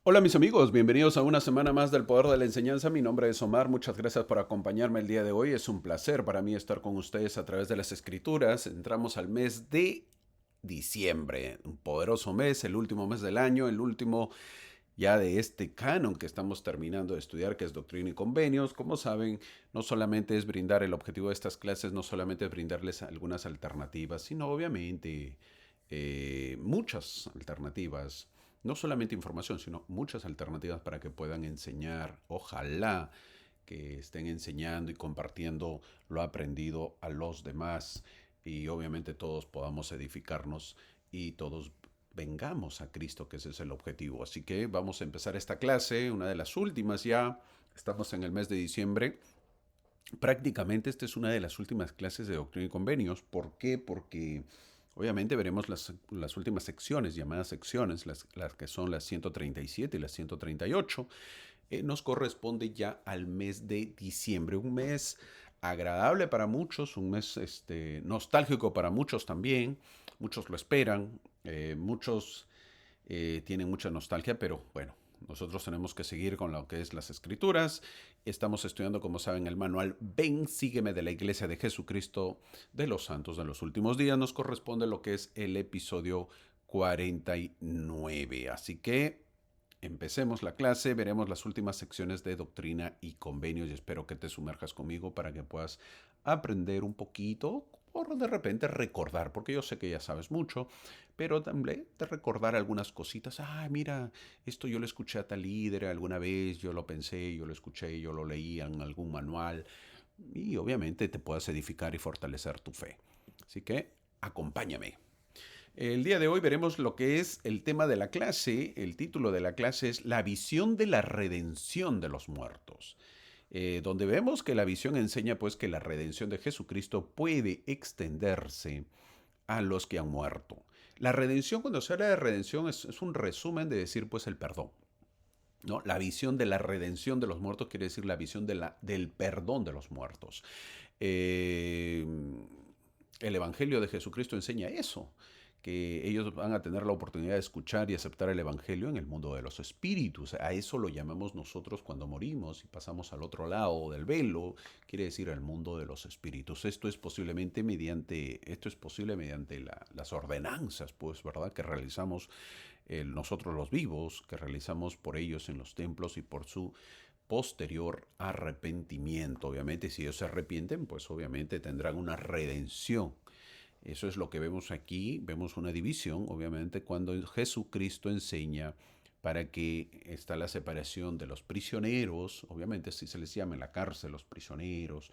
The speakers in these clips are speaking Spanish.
Hola mis amigos, bienvenidos a una semana más del Poder de la Enseñanza. Mi nombre es Omar, muchas gracias por acompañarme el día de hoy. Es un placer para mí estar con ustedes a través de las Escrituras. Entramos al mes de diciembre, un poderoso mes, el último mes del año, el último ya de este canon que estamos terminando de estudiar, que es Doctrina y Convenios. Como saben, no solamente es brindar el objetivo de estas clases, no solamente es brindarles algunas alternativas, sino obviamente muchas alternativas. No solamente información, sino muchas alternativas para que puedan enseñar. Ojalá que estén enseñando y compartiendo lo aprendido a los demás y obviamente todos podamos edificarnos y todos vengamos a Cristo, que ese es el objetivo. Así que vamos a empezar esta clase, una de las últimas ya. Estamos en el mes de diciembre. Prácticamente esta es una de las últimas clases de Doctrina y Convenios. ¿Por qué? Porque obviamente veremos las últimas secciones, llamadas secciones, las que son las 137 y las 138. Nos corresponde ya al mes de diciembre, un mes agradable para muchos, un mes nostálgico para muchos también. Muchos lo esperan, muchos tienen mucha nostalgia, pero bueno, nosotros tenemos que seguir con lo que es las escrituras. Estamos estudiando, como saben, el manual Ven, sígueme de la Iglesia de Jesucristo de los Santos de los Últimos Días. Nos corresponde lo que es el episodio 49. Así que empecemos la clase, veremos las últimas secciones de doctrina y convenios y espero que te sumerjas conmigo para que puedas aprender un poquito o de repente recordar, porque yo sé que ya sabes mucho, pero también de recordar algunas cositas. Ah, mira, esto yo lo escuché a tal líder alguna vez, yo lo pensé, yo lo escuché, yo lo leí en algún manual y obviamente te puedas edificar y fortalecer tu fe. Así que acompáñame. El día de hoy veremos lo que es el tema de la clase. El título de la clase es La visión de la redención de los muertos. Donde vemos que la visión enseña pues que la redención de Jesucristo puede extenderse a los que han muerto. La redención, cuando se habla de redención, es un resumen de decir pues el perdón. ¿No? La visión de la redención de los muertos quiere decir la visión del perdón de los muertos. Eh, el Evangelio de Jesucristo enseña eso, que ellos van a tener la oportunidad de escuchar y aceptar el Evangelio en el mundo de los espíritus. A eso lo llamamos nosotros cuando morimos y pasamos al otro lado del velo, quiere decir el mundo de los espíritus. Esto es posible mediante las ordenanzas, pues, ¿verdad?, que realizamos nosotros los vivos, que realizamos por ellos en los templos y por su posterior arrepentimiento. Obviamente, si ellos se arrepienten, pues obviamente tendrán una redención. Eso es lo que vemos aquí. Vemos una división, obviamente, cuando Jesucristo enseña para que está la separación de los prisioneros, obviamente así se les llama en la cárcel, los prisioneros,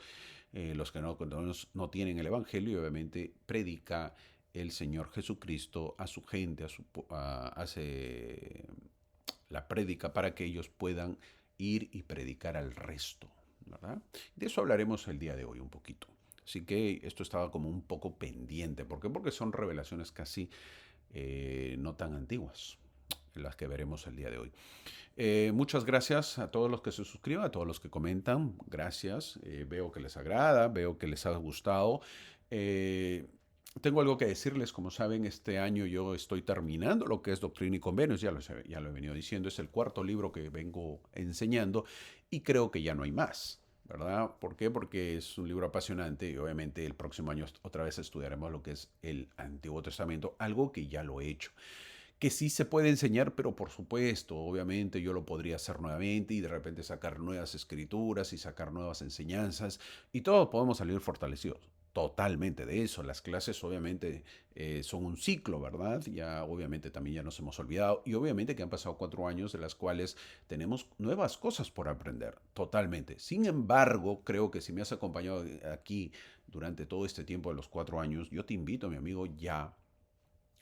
los que no tienen el Evangelio, y obviamente predica el Señor Jesucristo a su gente, hace la prédica para que ellos puedan ir y predicar al resto, ¿verdad? De eso hablaremos el día de hoy un poquito. Así que esto estaba como un poco pendiente. ¿Por qué? Porque son revelaciones casi no tan antiguas, las que veremos el día de hoy. Muchas gracias a todos los que se suscriban, a todos los que comentan. Gracias. Veo que les agrada, veo que les ha gustado. Eh, Tengo algo que decirles. Como saben, este año yo estoy terminando lo que es Doctrina y Convenios. Ya lo he venido diciendo. Es el cuarto libro que vengo enseñando y creo que ya no hay más. ¿Verdad? ¿Por qué? Porque es un libro apasionante y obviamente el próximo año otra vez estudiaremos lo que es el Antiguo Testamento, algo que ya lo he hecho, que sí se puede enseñar, pero por supuesto, obviamente yo lo podría hacer nuevamente y de repente sacar nuevas escrituras y sacar nuevas enseñanzas y todos podemos salir fortalecidos. Totalmente de eso. Las clases obviamente son un ciclo, ¿verdad? Ya obviamente también ya nos hemos olvidado y obviamente que han pasado 4 años de las cuales tenemos nuevas cosas por aprender. Totalmente. Sin embargo, creo que si me has acompañado aquí durante todo este tiempo de los 4 años, yo te invito, mi amigo, ya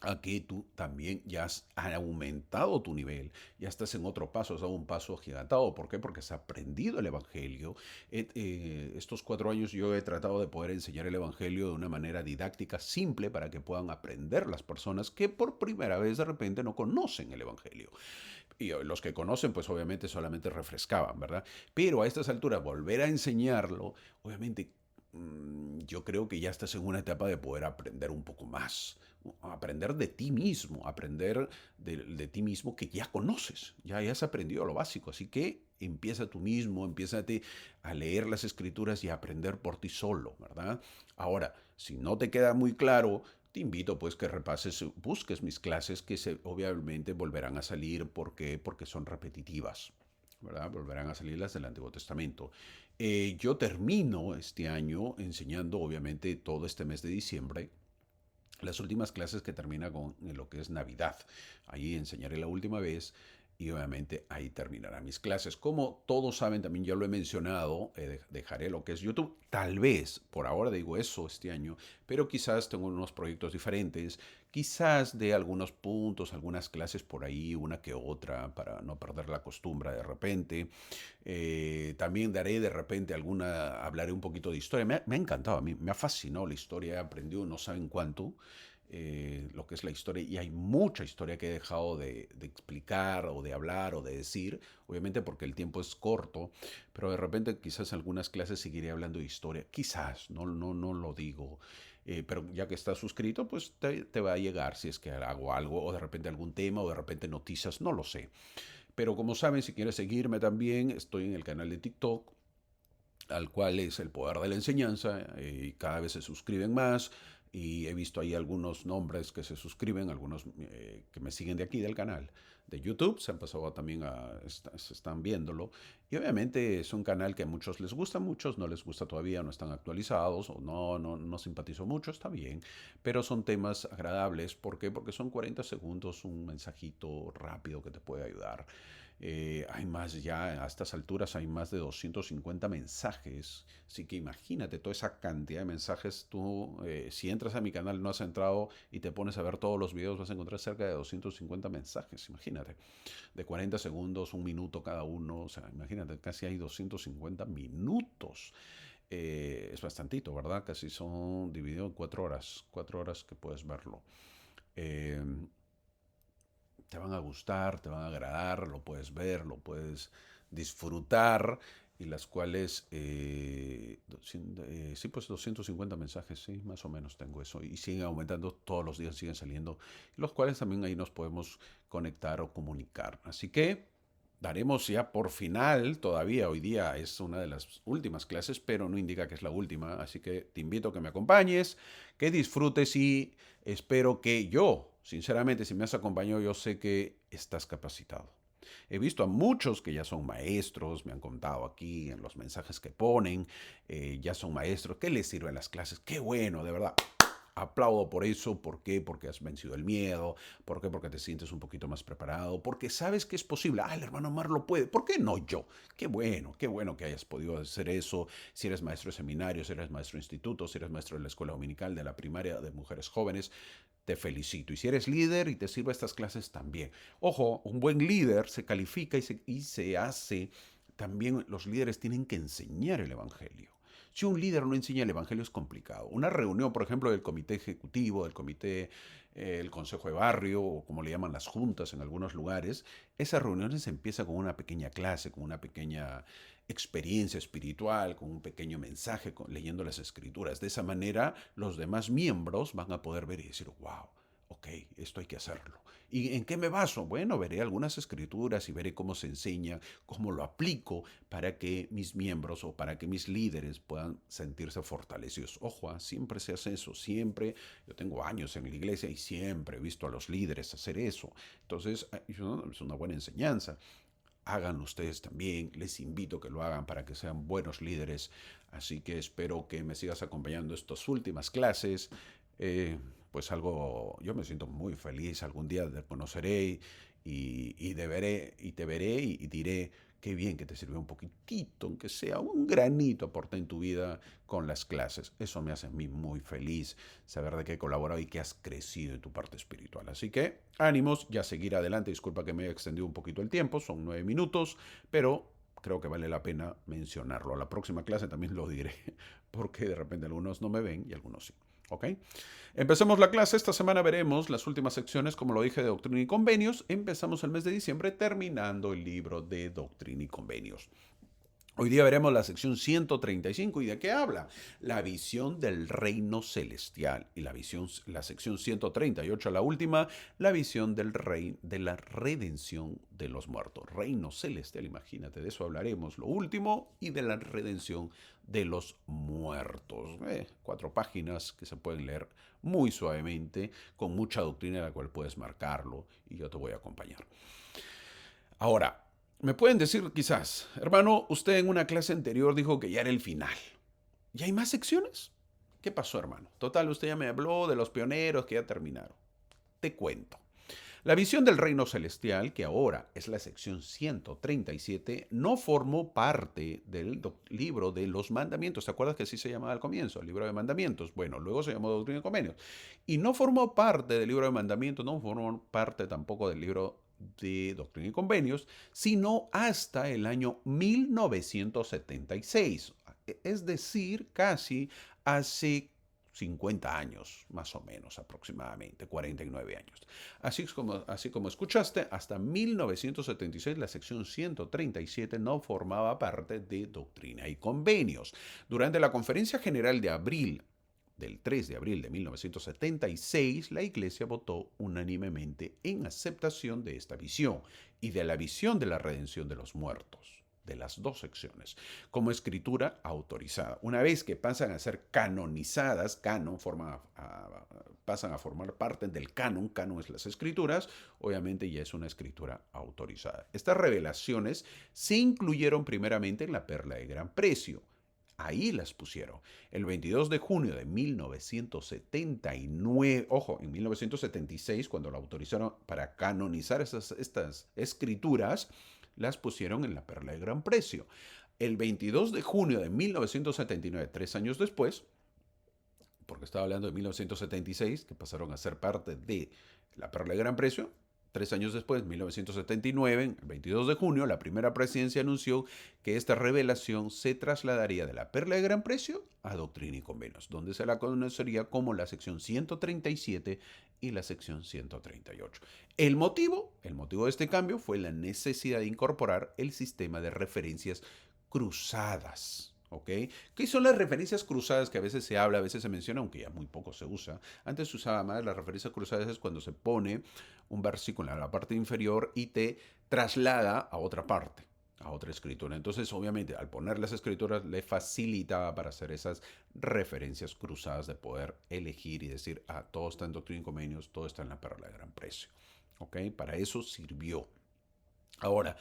a que tú también ya has aumentado tu nivel, ya estás en otro paso, has dado un paso agigantado. ¿Por qué? Porque has aprendido el Evangelio. Estos 4 años yo he tratado de poder enseñar el Evangelio de una manera didáctica, simple, para que puedan aprender las personas que por primera vez de repente no conocen el Evangelio. Y los que conocen, pues obviamente solamente refrescaban, ¿verdad? Pero a estas alturas, volver a enseñarlo, obviamente yo creo que ya estás en una etapa de poder aprender un poco más, aprender de ti mismo, aprender de ti mismo que ya conoces, ya has aprendido lo básico. Así que empieza tú mismo, empiézate a leer las escrituras y a aprender por ti solo, ¿verdad? Ahora, si no te queda muy claro, te invito pues que repases, busques mis clases que obviamente volverán a salir porque son repetitivas, ¿verdad? Volverán a salir las del Antiguo Testamento. Yo termino este año enseñando obviamente todo este mes de diciembre las últimas clases que termina con lo que es Navidad. Ahí enseñaré la última vez y obviamente ahí terminarán mis clases. Como todos saben, también ya lo he mencionado, dejaré lo que es YouTube. Tal vez, por ahora digo eso este año, pero quizás tengo unos proyectos diferentes. Quizás de algunos puntos, algunas clases por ahí, una que otra, para no perder la costumbre de repente. También daré de repente hablaré un poquito de historia. Me ha encantado, a mí me ha fascinado la historia, he aprendido no saben cuánto lo que es la historia y hay mucha historia que he dejado de explicar o de hablar o de decir, obviamente porque el tiempo es corto, pero de repente quizás en algunas clases seguiré hablando de historia, quizás, no lo digo. Pero ya que estás suscrito, pues te va a llegar si es que hago algo, o de repente algún tema, o de repente noticias, no lo sé. Pero como saben, si quieres seguirme también, estoy en el canal de TikTok, al cual es el poder de la enseñanza, y cada vez se suscriben más. Y he visto ahí algunos nombres que se suscriben, algunos que me siguen de aquí del canal de YouTube, se han pasado también se están viéndolo. Y obviamente es un canal que a muchos les gusta, a muchos no les gusta todavía, no están actualizados o no simpatizo mucho, está bien. Pero son temas agradables. ¿Por qué? Porque son 40 segundos, un mensajito rápido que te puede ayudar. Hay más ya, a estas alturas hay más de 250 mensajes. Así que imagínate toda esa cantidad de mensajes. Tú, si entras a mi canal, no has entrado y te pones a ver todos los videos, vas a encontrar cerca de 250 mensajes. Imagínate, de 40 segundos, un minuto cada uno. O sea, imagínate, casi hay 250 minutos. Es bastantito, ¿verdad? Casi son dividido en 4 horas que puedes verlo. Eh, Te van a gustar, te van a agradar, lo puedes ver, lo puedes disfrutar y las cuales, sí, pues 250 mensajes, sí, más o menos tengo eso y siguen aumentando, todos los días siguen saliendo, los cuales también ahí nos podemos conectar o comunicar. Así que daremos ya por final, todavía hoy día es una de las últimas clases, pero no indica que es la última, así que te invito a que me acompañes, que disfrutes y espero que yo, sinceramente, si me has acompañado, yo sé que estás capacitado. He visto a muchos que ya son maestros, me han contado aquí en los mensajes que ponen, ya son maestros, ¿qué les sirven las clases? Qué bueno, de verdad. Aplaudo por eso. ¿Por qué? Porque has vencido el miedo. ¿Por qué? Porque te sientes un poquito más preparado. Porque sabes que es posible. Ah, el hermano Omar lo puede. ¿Por qué no yo? Qué bueno que hayas podido hacer eso. Si eres maestro de seminario, si eres maestro de instituto, si eres maestro de la escuela dominical, de la primaria, de mujeres jóvenes, te felicito. Y si eres líder y te sirve estas clases también. Ojo, un buen líder se califica y se hace. También los líderes tienen que enseñar el Evangelio. Si un líder no enseña el Evangelio es complicado. Una reunión, por ejemplo, del comité ejecutivo, del comité, el consejo de barrio, o como le llaman las juntas en algunos lugares, esas reuniones empiezan con una pequeña clase, con una pequeña experiencia espiritual, con un pequeño mensaje, leyendo las escrituras. De esa manera, los demás miembros van a poder ver y decir, wow, ok, esto hay que hacerlo. ¿Y en qué me baso? Bueno, veré algunas escrituras y veré cómo se enseña, cómo lo aplico para que mis miembros o para que mis líderes puedan sentirse fortalecidos. Ojo, siempre se hace eso, siempre. Yo tengo años en la iglesia y siempre he visto a los líderes hacer eso. Entonces, es una buena enseñanza. Hagan ustedes también, les invito a que lo hagan para que sean buenos líderes. Así que espero que me sigas acompañando estas últimas clases. Pues yo me siento muy feliz, algún día te conoceré y te veré y diré, qué bien que te sirvió un poquitito, aunque sea un granito aporte en tu vida con las clases. Eso me hace a mí muy feliz, saber de que he colaborado y que has crecido en tu parte espiritual. Así que ánimos, ya seguir adelante. Disculpa que me haya extendido un poquito el tiempo, son 9 minutos, pero creo que vale la pena mencionarlo. A la próxima clase también lo diré, porque de repente algunos no me ven y algunos sí. ¿Ok? Empecemos la clase. Esta semana veremos las últimas secciones, como lo dije, de Doctrina y Convenios. Empezamos el mes de diciembre terminando el libro de Doctrina y Convenios. Hoy día veremos la sección 135. ¿Y de qué habla? La visión del reino celestial. Y la sección 138, la última, la visión del rey de la redención de los muertos. Reino celestial, imagínate, de eso hablaremos. Lo último, y de la redención de los muertos. 4 páginas que se pueden leer muy suavemente, con mucha doctrina, la cual puedes marcarlo, y yo te voy a acompañar. Ahora, me pueden decir quizás, hermano, usted en una clase anterior dijo que ya era el final. ¿Ya hay más secciones? ¿Qué pasó, hermano? Total, usted ya me habló de los pioneros que ya terminaron. Te cuento. La visión del reino celestial, que ahora es la sección 137, no formó parte del libro de los mandamientos. ¿Te acuerdas que así se llamaba al comienzo? El libro de mandamientos. Bueno, luego se llamó Doctrina y Convenios. Y no formó parte del libro de mandamientos, no formó parte tampoco del libro de Doctrina y Convenios, sino hasta el año 1976. Es decir, casi hace 50 años, más o menos, aproximadamente, 49 años. Así como escuchaste, hasta 1976 la sección 137 no formaba parte de Doctrina y Convenios. Durante la Conferencia General de abril del 3 de abril de 1976, la Iglesia votó unánimemente en aceptación de esta visión y de la visión de la redención de los muertos, de las 2 secciones, como escritura autorizada. Una vez que pasan a ser canonizadas, pasan a formar parte del canon es las escrituras, obviamente ya es una escritura autorizada. Estas revelaciones se incluyeron primeramente en la Perla de Gran Precio. Ahí las pusieron. El 22 de junio de 1979, ojo, en 1976, cuando la autorizaron para canonizar estas escrituras, las pusieron en la Perla de Gran Precio. El 22 de junio de 1979, 3 años después, porque estaba hablando de 1976, que pasaron a ser parte de la Perla de Gran Precio. 3 años después, 1979, el 22 de junio, la primera presidencia anunció que esta revelación se trasladaría de la Perla de Gran Precio a Doctrina y Convenios, donde se la conocería como la sección 137 y la sección 138. El motivo de este cambio fue la necesidad de incorporar el sistema de referencias cruzadas. ¿Ok? ¿Qué son las referencias cruzadas que a veces se habla, a veces se menciona, aunque ya muy poco se usa? Antes se usaba más. Las referencias cruzadas es cuando se pone un versículo en la parte inferior y te traslada a otra parte, a otra escritura. Entonces, obviamente, al poner las escrituras le facilitaba para hacer esas referencias cruzadas, de poder elegir y decir, todo está en Doctrina y Convenios, todo está en la Perla de Gran Precio. ¿Ok? Para eso sirvió. Ahora,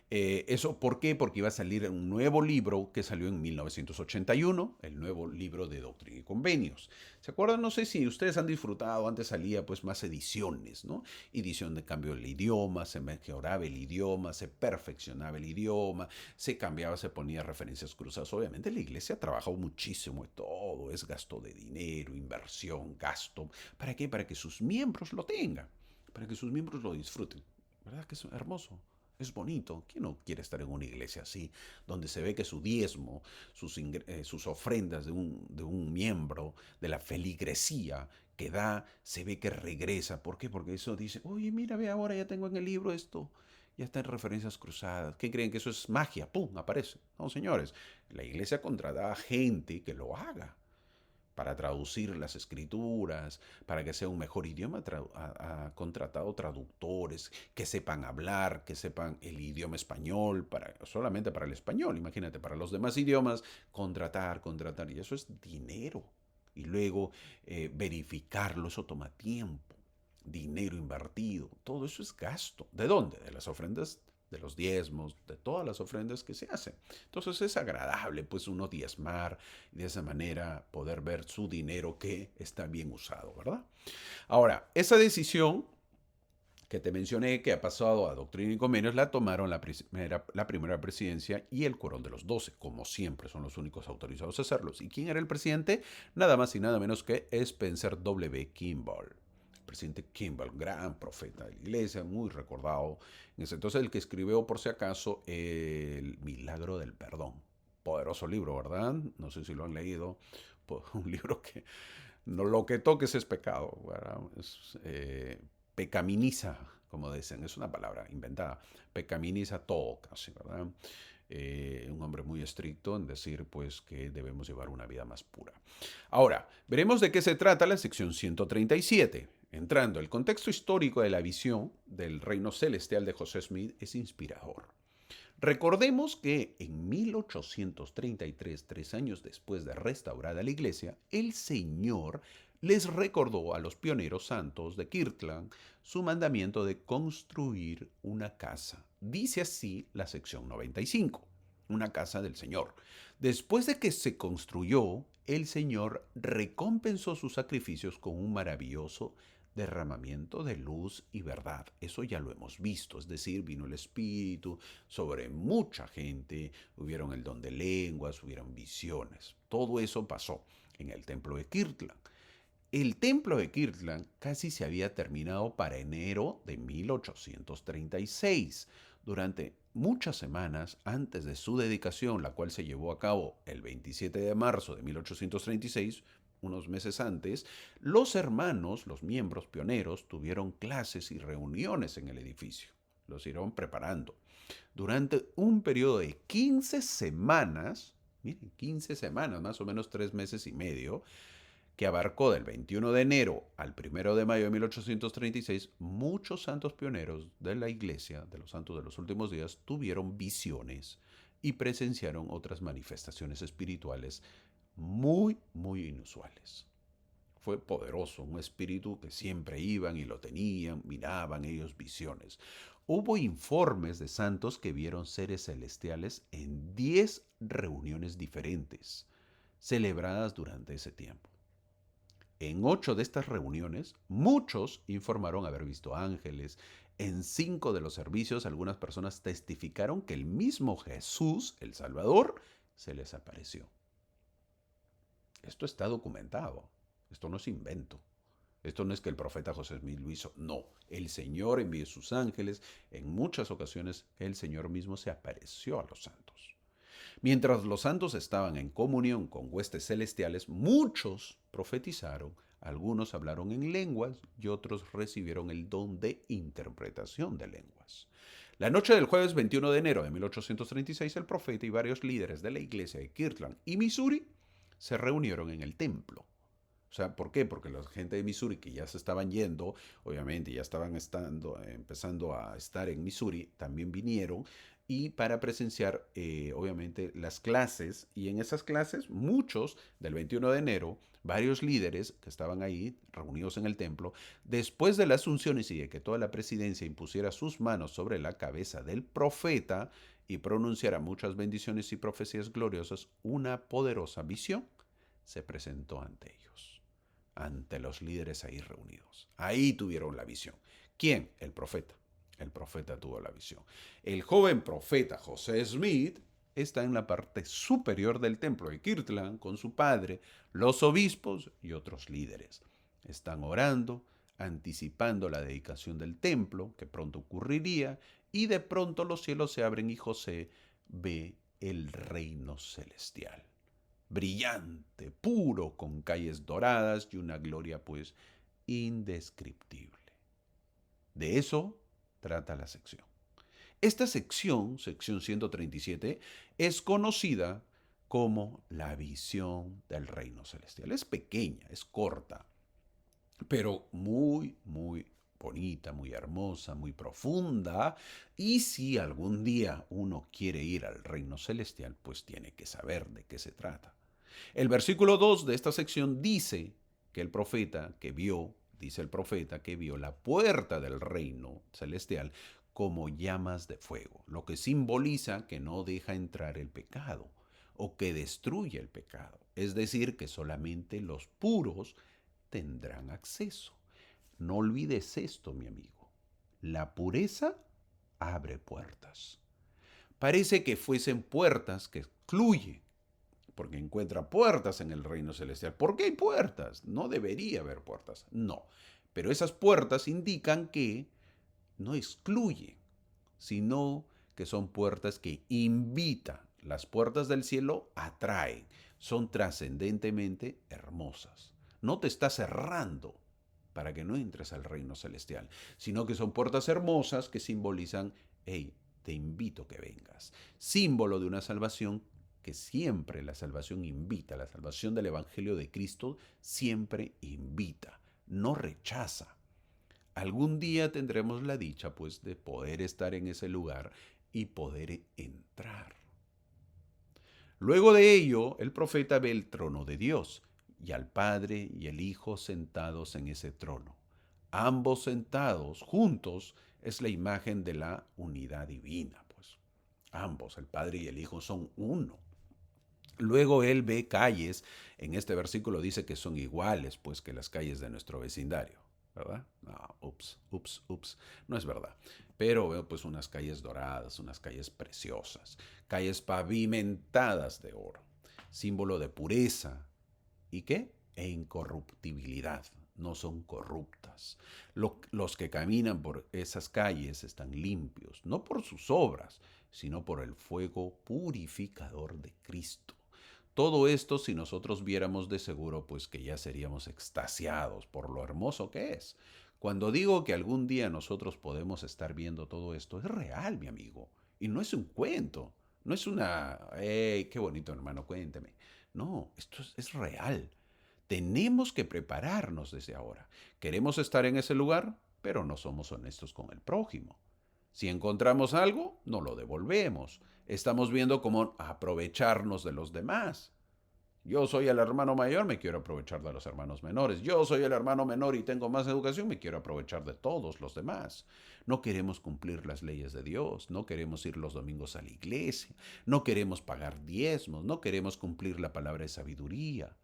¿eso por qué? Porque iba a salir un nuevo libro que salió en 1981, el nuevo libro de Doctrina y Convenios. ¿Se acuerdan? No sé si ustedes han disfrutado, antes salía pues más ediciones, ¿no? Edición de cambio del idioma, se mejoraba el idioma, se perfeccionaba el idioma, se cambiaba, se ponía referencias cruzadas. Obviamente la iglesia ha trabajado muchísimo en todo, es gasto de dinero, inversión, gasto. ¿Para qué? Para que sus miembros lo tengan, para que sus miembros lo disfruten. ¿Verdad que es hermoso? Es bonito. ¿Quién no quiere estar en una iglesia así, donde se ve que su diezmo, sus ofrendas de un miembro de la feligresía que da, se ve que regresa? ¿Por qué? Porque eso dice, oye, mira, ve ahora, ya tengo en el libro esto, ya está en referencias cruzadas. ¿Qué creen? ¿Que eso es magia? ¡Pum! Aparece. No, señores, la iglesia contrata a gente que lo haga para traducir las escrituras, para que sea un mejor idioma. Ha contratado traductores que sepan hablar, que sepan el idioma español, solamente para el español, imagínate, para los demás idiomas, contratar, y eso es dinero. Y luego verificarlo, eso toma tiempo, dinero invertido, todo eso es gasto. ¿De dónde? De las ofrendas, de los diezmos, de todas las ofrendas que se hacen. Entonces es agradable pues uno diezmar y de esa manera poder ver su dinero que está bien usado, ¿verdad? Ahora, esa decisión que te mencioné, que ha pasado a Doctrina y Convenios, la tomaron la primera presidencia y el Quórum de los 12, como siempre, son los únicos autorizados a hacerlos. ¿Y quién era el presidente? Nada más y nada menos que Spencer W. Kimball. Presidente Kimball, gran profeta de la iglesia, muy recordado en ese entonces, el que escribió, por si acaso, El Milagro del Perdón. Poderoso libro, ¿verdad? No sé si lo han leído. Un libro que no, lo que toques es pecado, ¿verdad? Pecaminiza, como dicen, es una palabra inventada. Pecaminiza todo casi, ¿verdad? un hombre muy estricto en decir pues que debemos llevar una vida más pura. Ahora, veremos de qué se trata la sección 137. Entrando, el contexto histórico de la visión del reino celestial de José Smith es inspirador. Recordemos que en 1833, 3 años después de restaurada la iglesia, el Señor les recordó a los pioneros santos de Kirtland su mandamiento de construir una casa. Dice así la sección 95, una casa del Señor. Después de que se construyó, el Señor recompensó sus sacrificios con un maravilloso derramamiento de luz y verdad. Eso ya lo hemos visto, es decir, vino el Espíritu sobre mucha gente, hubieron el don de lenguas, hubieron visiones. Todo eso pasó en el templo de Kirtland. El templo de Kirtland casi se había terminado para enero de 1836. Durante muchas semanas antes de su dedicación, la cual se llevó a cabo el 27 de marzo de 1836, unos meses antes, los hermanos, los miembros pioneros, tuvieron clases y reuniones en el edificio. Los irán preparando. Durante un periodo de 15 semanas, miren, 15 semanas, más o menos 3 meses y medio, que abarcó del 21 de enero al 1 de mayo de 1836, muchos santos pioneros de la iglesia, de los santos de los últimos días, tuvieron visiones y presenciaron otras manifestaciones espirituales muy inusuales. Fue poderoso, un espíritu que siempre iban y lo tenían, miraban ellos visiones. Hubo informes de santos que vieron seres celestiales en 10 reuniones diferentes, celebradas durante ese tiempo. En 8 de estas reuniones, muchos informaron haber visto ángeles. En 5 de los servicios, algunas personas testificaron que el mismo Jesús, el Salvador, se les apareció. Esto está documentado. Esto no es invento. Esto no es que el profeta José Smith lo hizo. No, el Señor envió sus ángeles. En muchas ocasiones el Señor mismo se apareció a los santos. Mientras los santos estaban en comunión con huestes celestiales, muchos profetizaron, algunos hablaron en lenguas y otros recibieron el don de interpretación de lenguas. La noche del jueves 21 de enero de 1836, el profeta y varios líderes de la iglesia de Kirtland y Missouri se reunieron en el templo. O sea, ¿por qué? Porque la gente de Missouri que ya se estaban yendo, obviamente ya estaban empezando a estar en Missouri, también vinieron y para presenciar, obviamente, las clases. Y en esas clases, muchos del 21 de enero, varios líderes que estaban ahí reunidos en el templo, después de las unciones y de que toda la presidencia impusiera sus manos sobre la cabeza del profeta y pronunciara muchas bendiciones y profecías gloriosas, una poderosa visión se presentó ante ellos, ante los líderes ahí reunidos. Ahí tuvieron la visión. ¿Quién? El profeta. El profeta tuvo la visión. El joven profeta José Smith está en la parte superior del templo de Kirtland con su padre, los obispos y otros líderes. Están orando, anticipando la dedicación del templo, que pronto ocurriría, y de pronto los cielos se abren y José ve el reino celestial, brillante, puro, con calles doradas y una gloria pues indescriptible. De eso trata la sección. Esta sección, sección 137, es conocida como la visión del reino celestial. Es pequeña, es corta, pero muy bonita, muy hermosa, muy profunda. Y si algún día uno quiere ir al reino celestial, pues tiene que saber de qué se trata. El versículo 2 de esta sección dice que el profeta que vio, dice el profeta que vio la puerta del reino celestial como llamas de fuego, lo que simboliza que no deja entrar el pecado o que destruye el pecado. Es decir, que solamente los puros tendrán acceso. No olvides esto, mi amigo. La pureza abre puertas. Parece que fuesen puertas que excluyen, porque encuentra puertas en el reino celestial. ¿Por qué hay puertas? No debería haber puertas. No. Pero esas puertas indican que no excluyen, sino que son puertas que invitan. Las puertas del cielo atraen, son trascendentemente hermosas. No te está cerrando para que no entres al reino celestial, sino que son puertas hermosas que simbolizan, hey, te invito a que vengas. Símbolo de una salvación que siempre la salvación invita, la salvación del Evangelio de Cristo siempre invita, no rechaza. Algún día tendremos la dicha, pues, de poder estar en ese lugar y poder entrar. Luego de ello, el profeta ve el trono de Dios y al Padre y el Hijo sentados en ese trono. Ambos sentados juntos es la imagen de la unidad divina, pues. Ambos, el Padre y el Hijo, son uno. Luego él ve calles, en este versículo dice que son iguales, pues, que las calles de nuestro vecindario, ¿verdad? No, ups, no es verdad. Pero veo pues unas calles doradas, unas calles preciosas, calles pavimentadas de oro, símbolo de pureza. ¿Y qué? E incorruptibilidad, no son corruptas. Los que caminan por esas calles están limpios, no por sus obras, sino por el fuego purificador de Cristo. Todo esto, si nosotros viéramos de seguro, pues que ya seríamos extasiados por lo hermoso que es. Cuando digo que algún día nosotros podemos estar viendo todo esto, es real, mi amigo. Y no es un cuento. No es una, hey, qué bonito hermano, cuénteme. No, esto es real. Tenemos que prepararnos desde ahora. Queremos estar en ese lugar, pero no somos honestos con el prójimo. Si encontramos algo, no lo devolvemos. Estamos viendo cómo aprovecharnos de los demás. Yo soy el hermano mayor, me quiero aprovechar de los hermanos menores. Yo soy el hermano menor y tengo más educación, me quiero aprovechar de todos los demás. No queremos cumplir las leyes de Dios, no queremos ir los domingos a la iglesia, no queremos pagar diezmos, no queremos cumplir la palabra de sabiduría.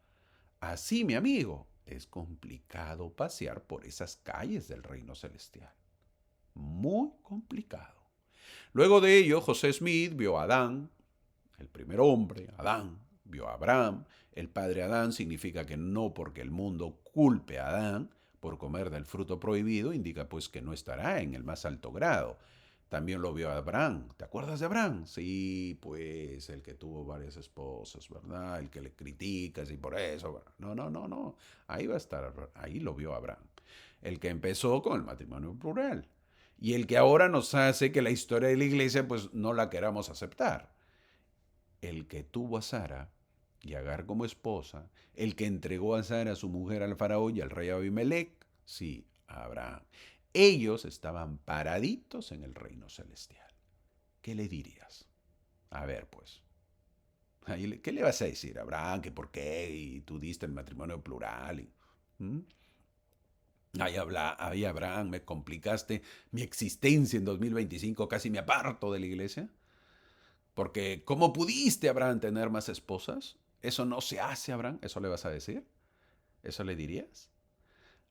Así, mi amigo, es complicado pasear por esas calles del reino celestial. Muy complicado. Luego de ello, José Smith vio a Adán, el primer hombre, Adán, vio a Abraham. El padre Adán significa que no porque el mundo culpe a Adán por comer del fruto prohibido, indica pues que no estará en el más alto grado. También lo vio a Abraham. ¿Te acuerdas de Abraham? Sí, pues el que tuvo varias esposas, ¿verdad? El que le criticas y por eso. No. Ahí va a estar, ahí lo vio Abraham. El que empezó con el matrimonio plural. Y el que ahora nos hace que la historia de la iglesia pues no la queramos aceptar. El que tuvo a Sara y a Agar como esposa, el que entregó a Sara, su mujer, al faraón y al rey Abimelech, sí, a Abraham. Ellos estaban paraditos en el reino celestial. ¿Qué le dirías? A ver, pues. ¿Qué le vas a decir a Abraham? ¿Que por qué? Y tú diste el matrimonio plural. ¿Mm? Ay, Abraham, me complicaste mi existencia en 2025, casi me aparto de la iglesia. Porque, ¿cómo pudiste, Abraham, tener más esposas? Eso no se hace, Abraham. ¿Eso le vas a decir? ¿Eso le dirías?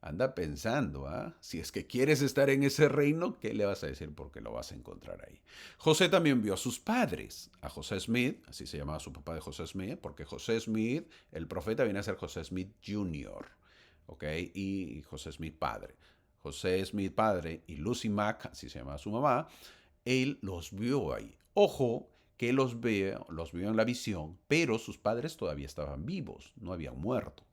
Anda pensando, ¿ah? Si es que quieres estar en ese reino, ¿qué le vas a decir? Porque lo vas a encontrar ahí. José también vio a sus padres, a José Smith, así se llamaba su papá de José Smith, porque José Smith, el profeta, viene a ser José Smith Jr., ¿ok? Y José Smith padre. José Smith padre y Lucy Mack, así se llamaba su mamá, él los vio ahí. Ojo, que los vio en la visión, pero sus padres todavía estaban vivos, no habían muerto.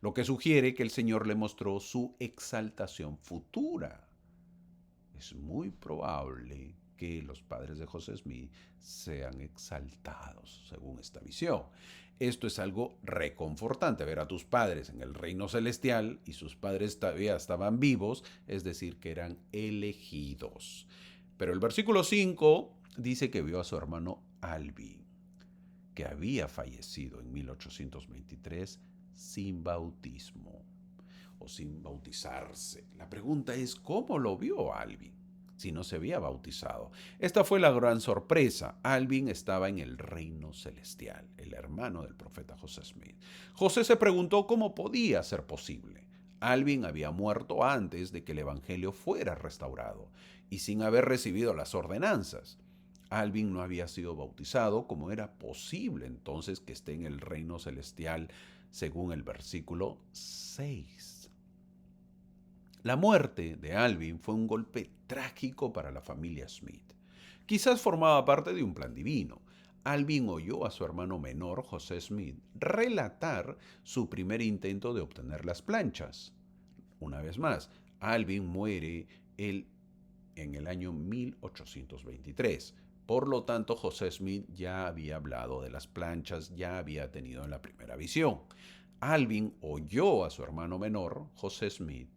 Lo que sugiere que el Señor le mostró su exaltación futura. Es muy probable que los padres de José Smith sean exaltados según esta visión. Esto es algo reconfortante, ver a tus padres en el reino celestial y sus padres todavía estaban vivos, es decir, que eran elegidos. Pero el versículo 5 dice que vio a su hermano Albi, que había fallecido en 1823 sin bautismo o sin bautizarse. La pregunta es, ¿cómo lo vio Alvin si no se había bautizado? Esta fue la gran sorpresa. Alvin estaba en el reino celestial, el hermano del profeta José Smith. José se preguntó cómo podía ser posible. Alvin había muerto antes de que el evangelio fuera restaurado y sin haber recibido las ordenanzas. Alvin no había sido bautizado, como era posible entonces que esté en el reino celestial según el versículo 6. La muerte de Alvin fue un golpe trágico para la familia Smith. Quizás formaba parte de un plan divino. Alvin oyó a su hermano menor, José Smith, relatar su primer intento de obtener las planchas. Una vez más, Alvin muere el en el año 1823. Por lo tanto, José Smith ya había hablado de las planchas, ya había tenido en la primera visión. Alvin oyó a su hermano menor, José Smith,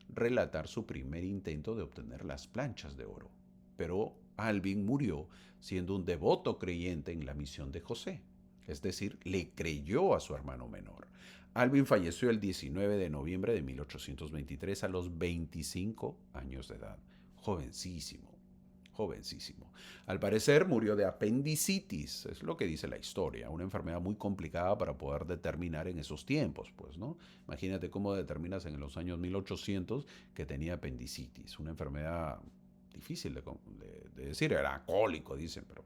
relatar su primer intento de obtener las planchas de oro. Pero Alvin murió siendo un devoto creyente en la misión de José. Es decir, le creyó a su hermano menor. Alvin falleció el 19 de noviembre de 1823 a los 25 años de edad. Jovencísimo, jovencísimo. Al parecer murió de apendicitis, es lo que dice la historia, una enfermedad muy complicada para poder determinar en esos tiempos, pues, ¿no? Imagínate cómo determinas en los años 1800 que tenía apendicitis, una enfermedad difícil de decir, era alcohólico, dicen, pero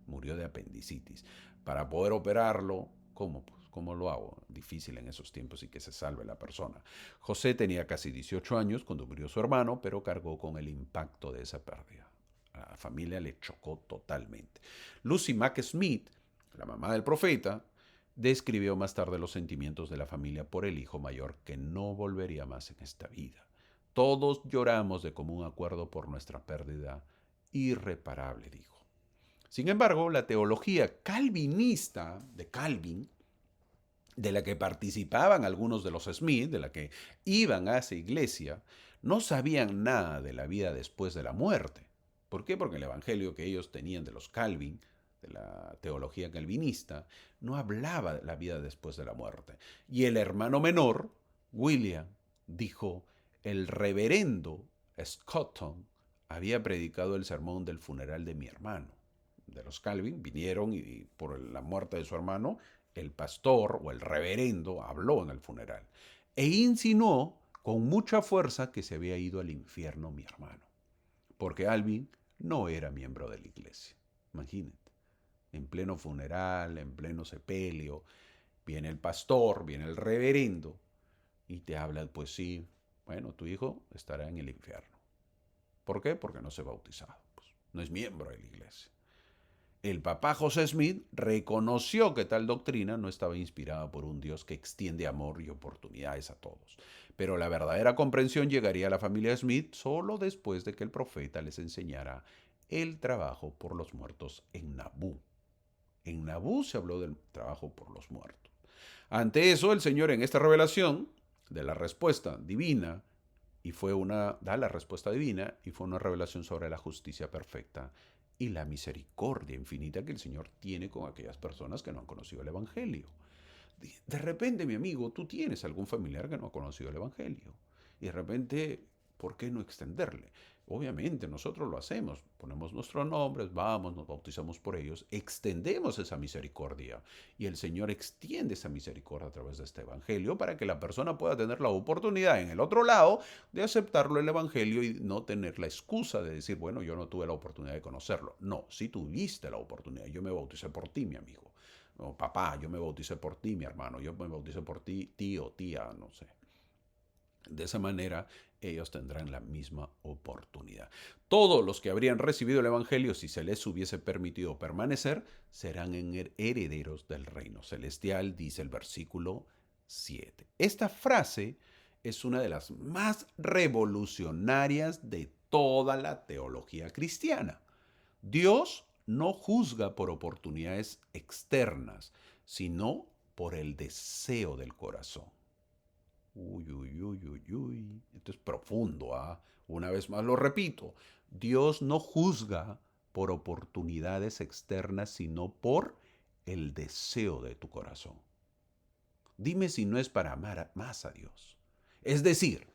murió de apendicitis. Para poder operarlo, ¿cómo? Pues, ¿cómo lo hago? Difícil en esos tiempos y que se salve la persona. José tenía casi 18 años cuando murió su hermano, pero cargó con el impacto de esa pérdida. A la familia le chocó totalmente. Lucy Mack Smith, la mamá del profeta, describió más tarde los sentimientos de la familia por el hijo mayor que no volvería más en esta vida. Todos lloramos de común acuerdo por nuestra pérdida irreparable, dijo. Sin embargo, la teología calvinista de Calvin, de la que participaban algunos de los Smith, de la que iban a esa iglesia, no sabían nada de la vida después de la muerte. ¿Por qué? Porque el evangelio que ellos tenían de los Calvin, de la teología calvinista, no hablaba de la vida después de la muerte. Y el hermano menor, William, dijo, el reverendo Scotton había predicado el sermón del funeral de mi hermano. De los Calvin vinieron y por la muerte de su hermano, el pastor o el reverendo habló en el funeral e insinuó con mucha fuerza que se había ido al infierno mi hermano, porque Alvin no era miembro de la iglesia. Imagínate, en pleno funeral, en pleno sepelio, viene el pastor, viene el reverendo y te habla, pues sí, bueno, tu hijo estará en el infierno. ¿Por qué? Porque no se ha bautizado, pues, no es miembro de la iglesia. El papá José Smith reconoció que tal doctrina no estaba inspirada por un Dios que extiende amor y oportunidades a todos. Pero la verdadera comprensión llegaría a la familia Smith solo después de que el profeta les enseñara el trabajo por los muertos en Nabú. En Nabú se habló del trabajo por los muertos. Ante eso, el Señor en esta revelación de la respuesta divina, da la respuesta divina y fue una revelación sobre la justicia perfecta y la misericordia infinita que el Señor tiene con aquellas personas que no han conocido el Evangelio. De repente, mi amigo, tú tienes algún familiar que no ha conocido el Evangelio. Y de repente, ¿por qué no extenderle? Obviamente, nosotros lo hacemos. Ponemos nuestros nombres, vamos, nos bautizamos por ellos, extendemos esa misericordia. Y el Señor extiende esa misericordia a través de este Evangelio para que la persona pueda tener la oportunidad en el otro lado de aceptarlo el Evangelio y no tener la excusa de decir, bueno, yo no tuve la oportunidad de conocerlo. No, sí tuviste la oportunidad. Yo me bauticé por ti, mi amigo. No, papá, yo me bauticé por ti, mi hermano. Yo me bauticé por ti, tío, tía, no sé. De esa manera, ellos tendrán la misma oportunidad. Todos los que habrían recibido el Evangelio, si se les hubiese permitido permanecer, serán herederos del reino celestial, dice el versículo 7. Esta frase es una de las más revolucionarias de toda la teología cristiana. Dios no juzga por oportunidades externas, sino por el deseo del corazón. Uy, uy, uy, uy, uy. Esto es profundo, ¿ah? Una vez más lo repito. Dios no juzga por oportunidades externas, sino por el deseo de tu corazón. Dime si no es para amar más a Dios. Es decir,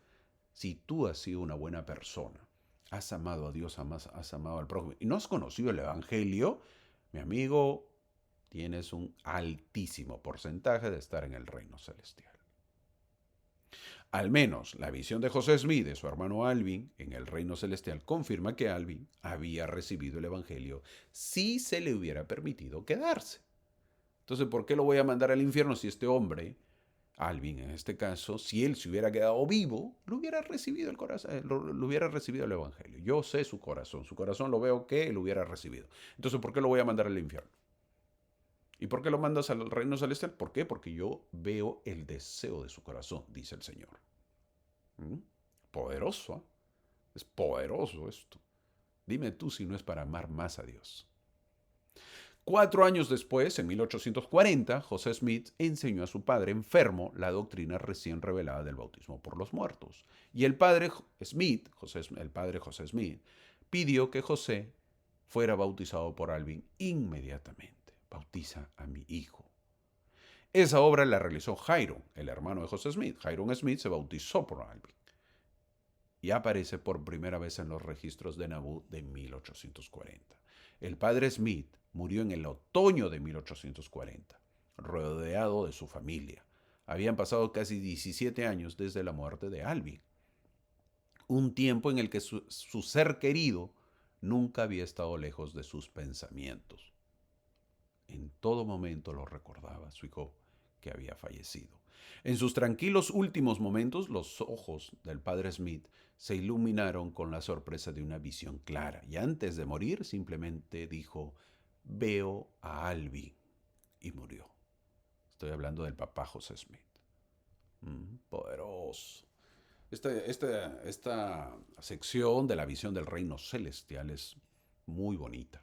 si tú has sido una buena persona, has amado a Dios, has amado al prójimo y no has conocido el Evangelio, mi amigo, tienes un altísimo porcentaje de estar en el reino celestial. Al menos la visión de José Smith de su hermano Alvin en el reino celestial confirma que Alvin había recibido el Evangelio si se le hubiera permitido quedarse. Entonces, ¿por qué lo voy a mandar al infierno si este hombre, Alvin en este caso, si él se hubiera quedado vivo, lo hubiera recibido el corazón, lo hubiera recibido el Evangelio? Yo sé su corazón lo veo que lo hubiera recibido. Entonces, ¿por qué lo voy a mandar al infierno? ¿Y por qué lo mandas al reino celestial? ¿Por qué? Porque yo veo el deseo de su corazón, dice el Señor. ¿Mm? Poderoso, ¿eh? Es poderoso esto. Dime tú si no es para amar más a Dios. 4 años después, en 1840, José Smith enseñó a su padre enfermo la doctrina recién revelada del bautismo por los muertos. Y el padre Smith, el padre José Smith, pidió que José fuera bautizado por Alvin inmediatamente. Bautiza a mi hijo. Esa obra la realizó Hiram, el hermano de José Smith. Hiram Smith se bautizó por Alvin y aparece por primera vez en los registros de Nauvoo de 1840. El padre Smith murió en el otoño de 1840, rodeado de su familia. Habían pasado casi 17 años desde la muerte de Alvin, un tiempo en el que su ser querido nunca había estado lejos de sus pensamientos. En todo momento lo recordaba su hijo que había fallecido. En sus tranquilos últimos momentos, los ojos del padre Smith se iluminaron con la sorpresa de una visión clara, y antes de morir simplemente dijo: veo a Alvin, y murió. Estoy hablando del papá José Smith. Poderoso. Esta sección de la visión del reino celestial es muy bonita,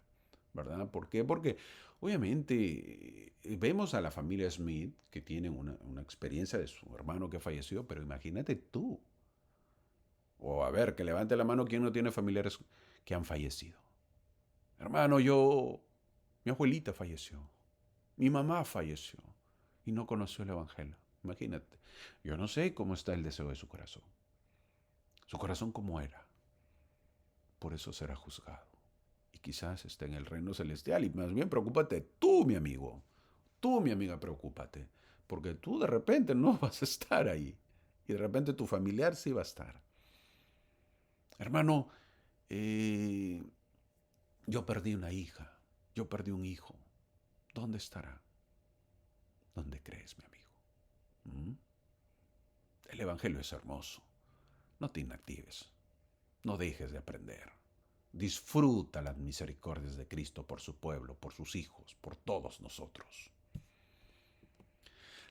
¿verdad? ¿Por qué? Porque obviamente vemos a la familia Smith que tienen una experiencia de su hermano que falleció, pero imagínate tú. O a ver, que levante la mano quien no tiene familiares que han fallecido. Hermano, mi abuelita falleció, mi mamá falleció y no conoció el Evangelio. Imagínate, yo no sé cómo está el deseo de su corazón. Su corazón cómo era. Por eso será juzgado. Y quizás esté en el reino celestial. Y más bien preocúpate tú, mi amigo. Tú, mi amiga, preocúpate. Porque tú de repente no vas a estar ahí. Y de repente tu familiar sí va a estar. Hermano, yo perdí una hija. Yo perdí un hijo. ¿Dónde estará? ¿Dónde crees, mi amigo? El Evangelio es hermoso. No te inactives. No dejes de aprender. Disfruta las misericordias de Cristo por su pueblo, por sus hijos, por todos nosotros.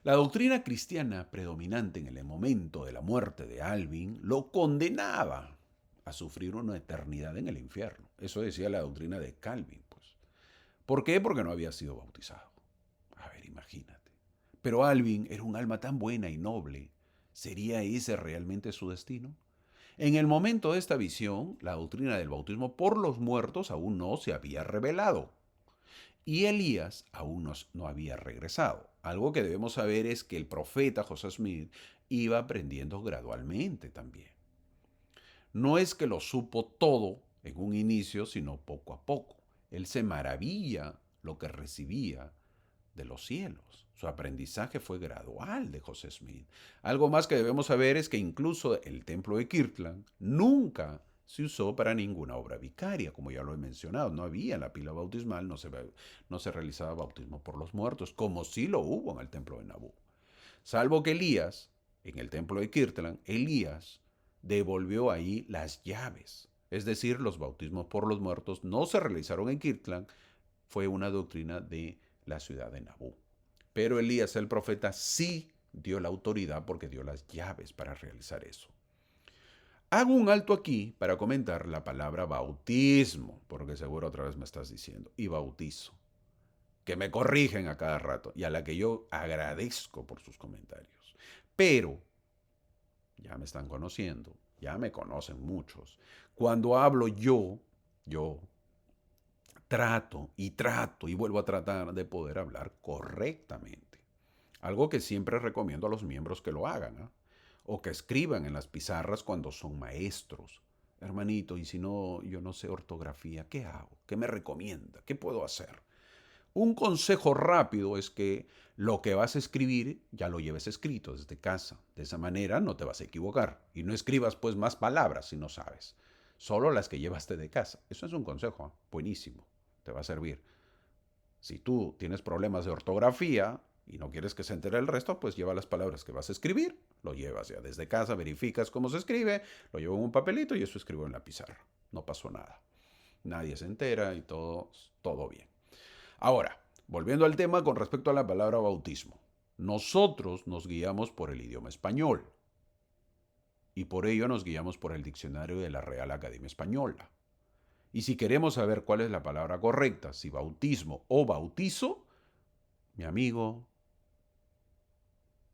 La doctrina cristiana predominante en el momento de la muerte de Alvin lo condenaba a sufrir una eternidad en el infierno. Eso decía la doctrina de Calvin, pues. ¿Por qué? Porque no había sido bautizado. A ver, imagínate. Pero Alvin era un alma tan buena y noble. ¿Sería ese realmente su destino? En el momento de esta visión, la doctrina del bautismo por los muertos aún no se había revelado y Elías aún no había regresado. Algo que debemos saber es que el profeta José Smith iba aprendiendo gradualmente también. No es que lo supo todo en un inicio, sino poco a poco. Él se maravilla lo que recibía de los cielos. Su aprendizaje fue gradual de José Smith. Algo más que debemos saber es que incluso el templo de Kirtland nunca se usó para ninguna obra vicaria, como ya lo he mencionado. No había la pila bautismal, no se realizaba bautismo por los muertos, como sí lo hubo en el templo de Nauvoo. Salvo que Elías, en el templo de Kirtland, Elías devolvió ahí las llaves. Es decir, los bautismos por los muertos no se realizaron en Kirtland, fue una doctrina de la ciudad de Nauvoo. Pero Elías el profeta sí dio la autoridad porque dio las llaves para realizar eso. Hago un alto aquí para comentar la palabra bautismo, porque seguro otra vez me estás diciendo, y bautizo, que me corrigen a cada rato y a la que yo agradezco por sus comentarios. Pero, ya me están conociendo, ya me conocen muchos. Cuando hablo yo trato y vuelvo a tratar de poder hablar correctamente. Algo que siempre recomiendo a los miembros que lo hagan, ¿eh? O que escriban en las pizarras cuando son maestros. Hermanito, y si no, yo no sé ortografía, ¿qué hago? ¿Qué me recomienda? ¿Qué puedo hacer? Un consejo rápido es que lo que vas a escribir ya lo lleves escrito desde casa. De esa manera no te vas a equivocar. Y no escribas pues más palabras si no sabes. Solo las que llevaste de casa. Eso es un consejo, ¿eh? Buenísimo. Te va a servir. Si tú tienes problemas de ortografía y no quieres que se entere el resto, pues lleva las palabras que vas a escribir, lo llevas ya desde casa, verificas cómo se escribe, lo llevo en un papelito y eso escribo en la pizarra. No pasó nada. Nadie se entera y todo bien. Ahora, volviendo al tema con respecto a la palabra bautismo. Nosotros nos guiamos por el idioma español y por ello nos guiamos por el diccionario de la Real Academia Española. Y si queremos saber cuál es la palabra correcta, si bautismo o bautizo, mi amigo,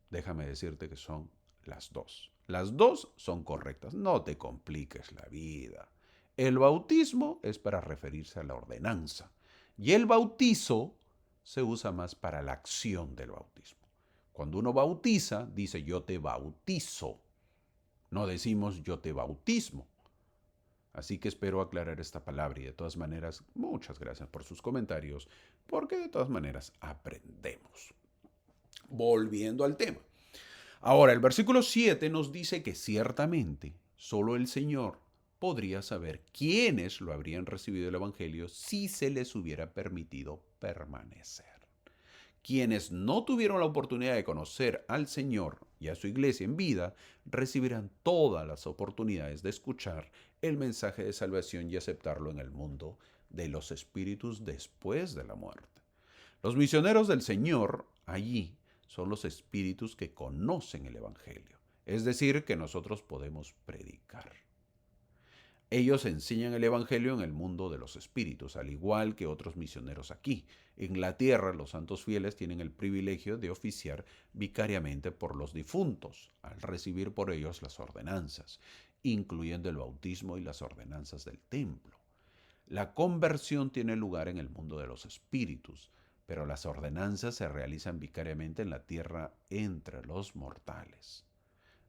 déjame decirte que son las dos. Las dos son correctas. No te compliques la vida. El bautismo es para referirse a la ordenanza y el bautizo se usa más para la acción del bautismo. Cuando uno bautiza, dice yo te bautizo. No decimos yo te bautismo. Así que espero aclarar esta palabra y de todas maneras, muchas gracias por sus comentarios, porque de todas maneras aprendemos. Volviendo al tema. Ahora, el versículo 7 nos dice que ciertamente solo el Señor podría saber quiénes lo habrían recibido el Evangelio si se les hubiera permitido permanecer. Quienes no tuvieron la oportunidad de conocer al Señor y a su iglesia en vida, recibirán todas las oportunidades de escuchar el mensaje de salvación y aceptarlo en el mundo de los espíritus después de la muerte. Los misioneros del Señor allí son los espíritus que conocen el Evangelio, es decir, que nosotros podemos predicar. Ellos enseñan el Evangelio en el mundo de los espíritus, al igual que otros misioneros aquí. En la tierra, los santos fieles tienen el privilegio de oficiar vicariamente por los difuntos, al recibir por ellos las ordenanzas, incluyendo el bautismo y las ordenanzas del templo. La conversión tiene lugar en el mundo de los espíritus, pero las ordenanzas se realizan vicariamente en la tierra entre los mortales.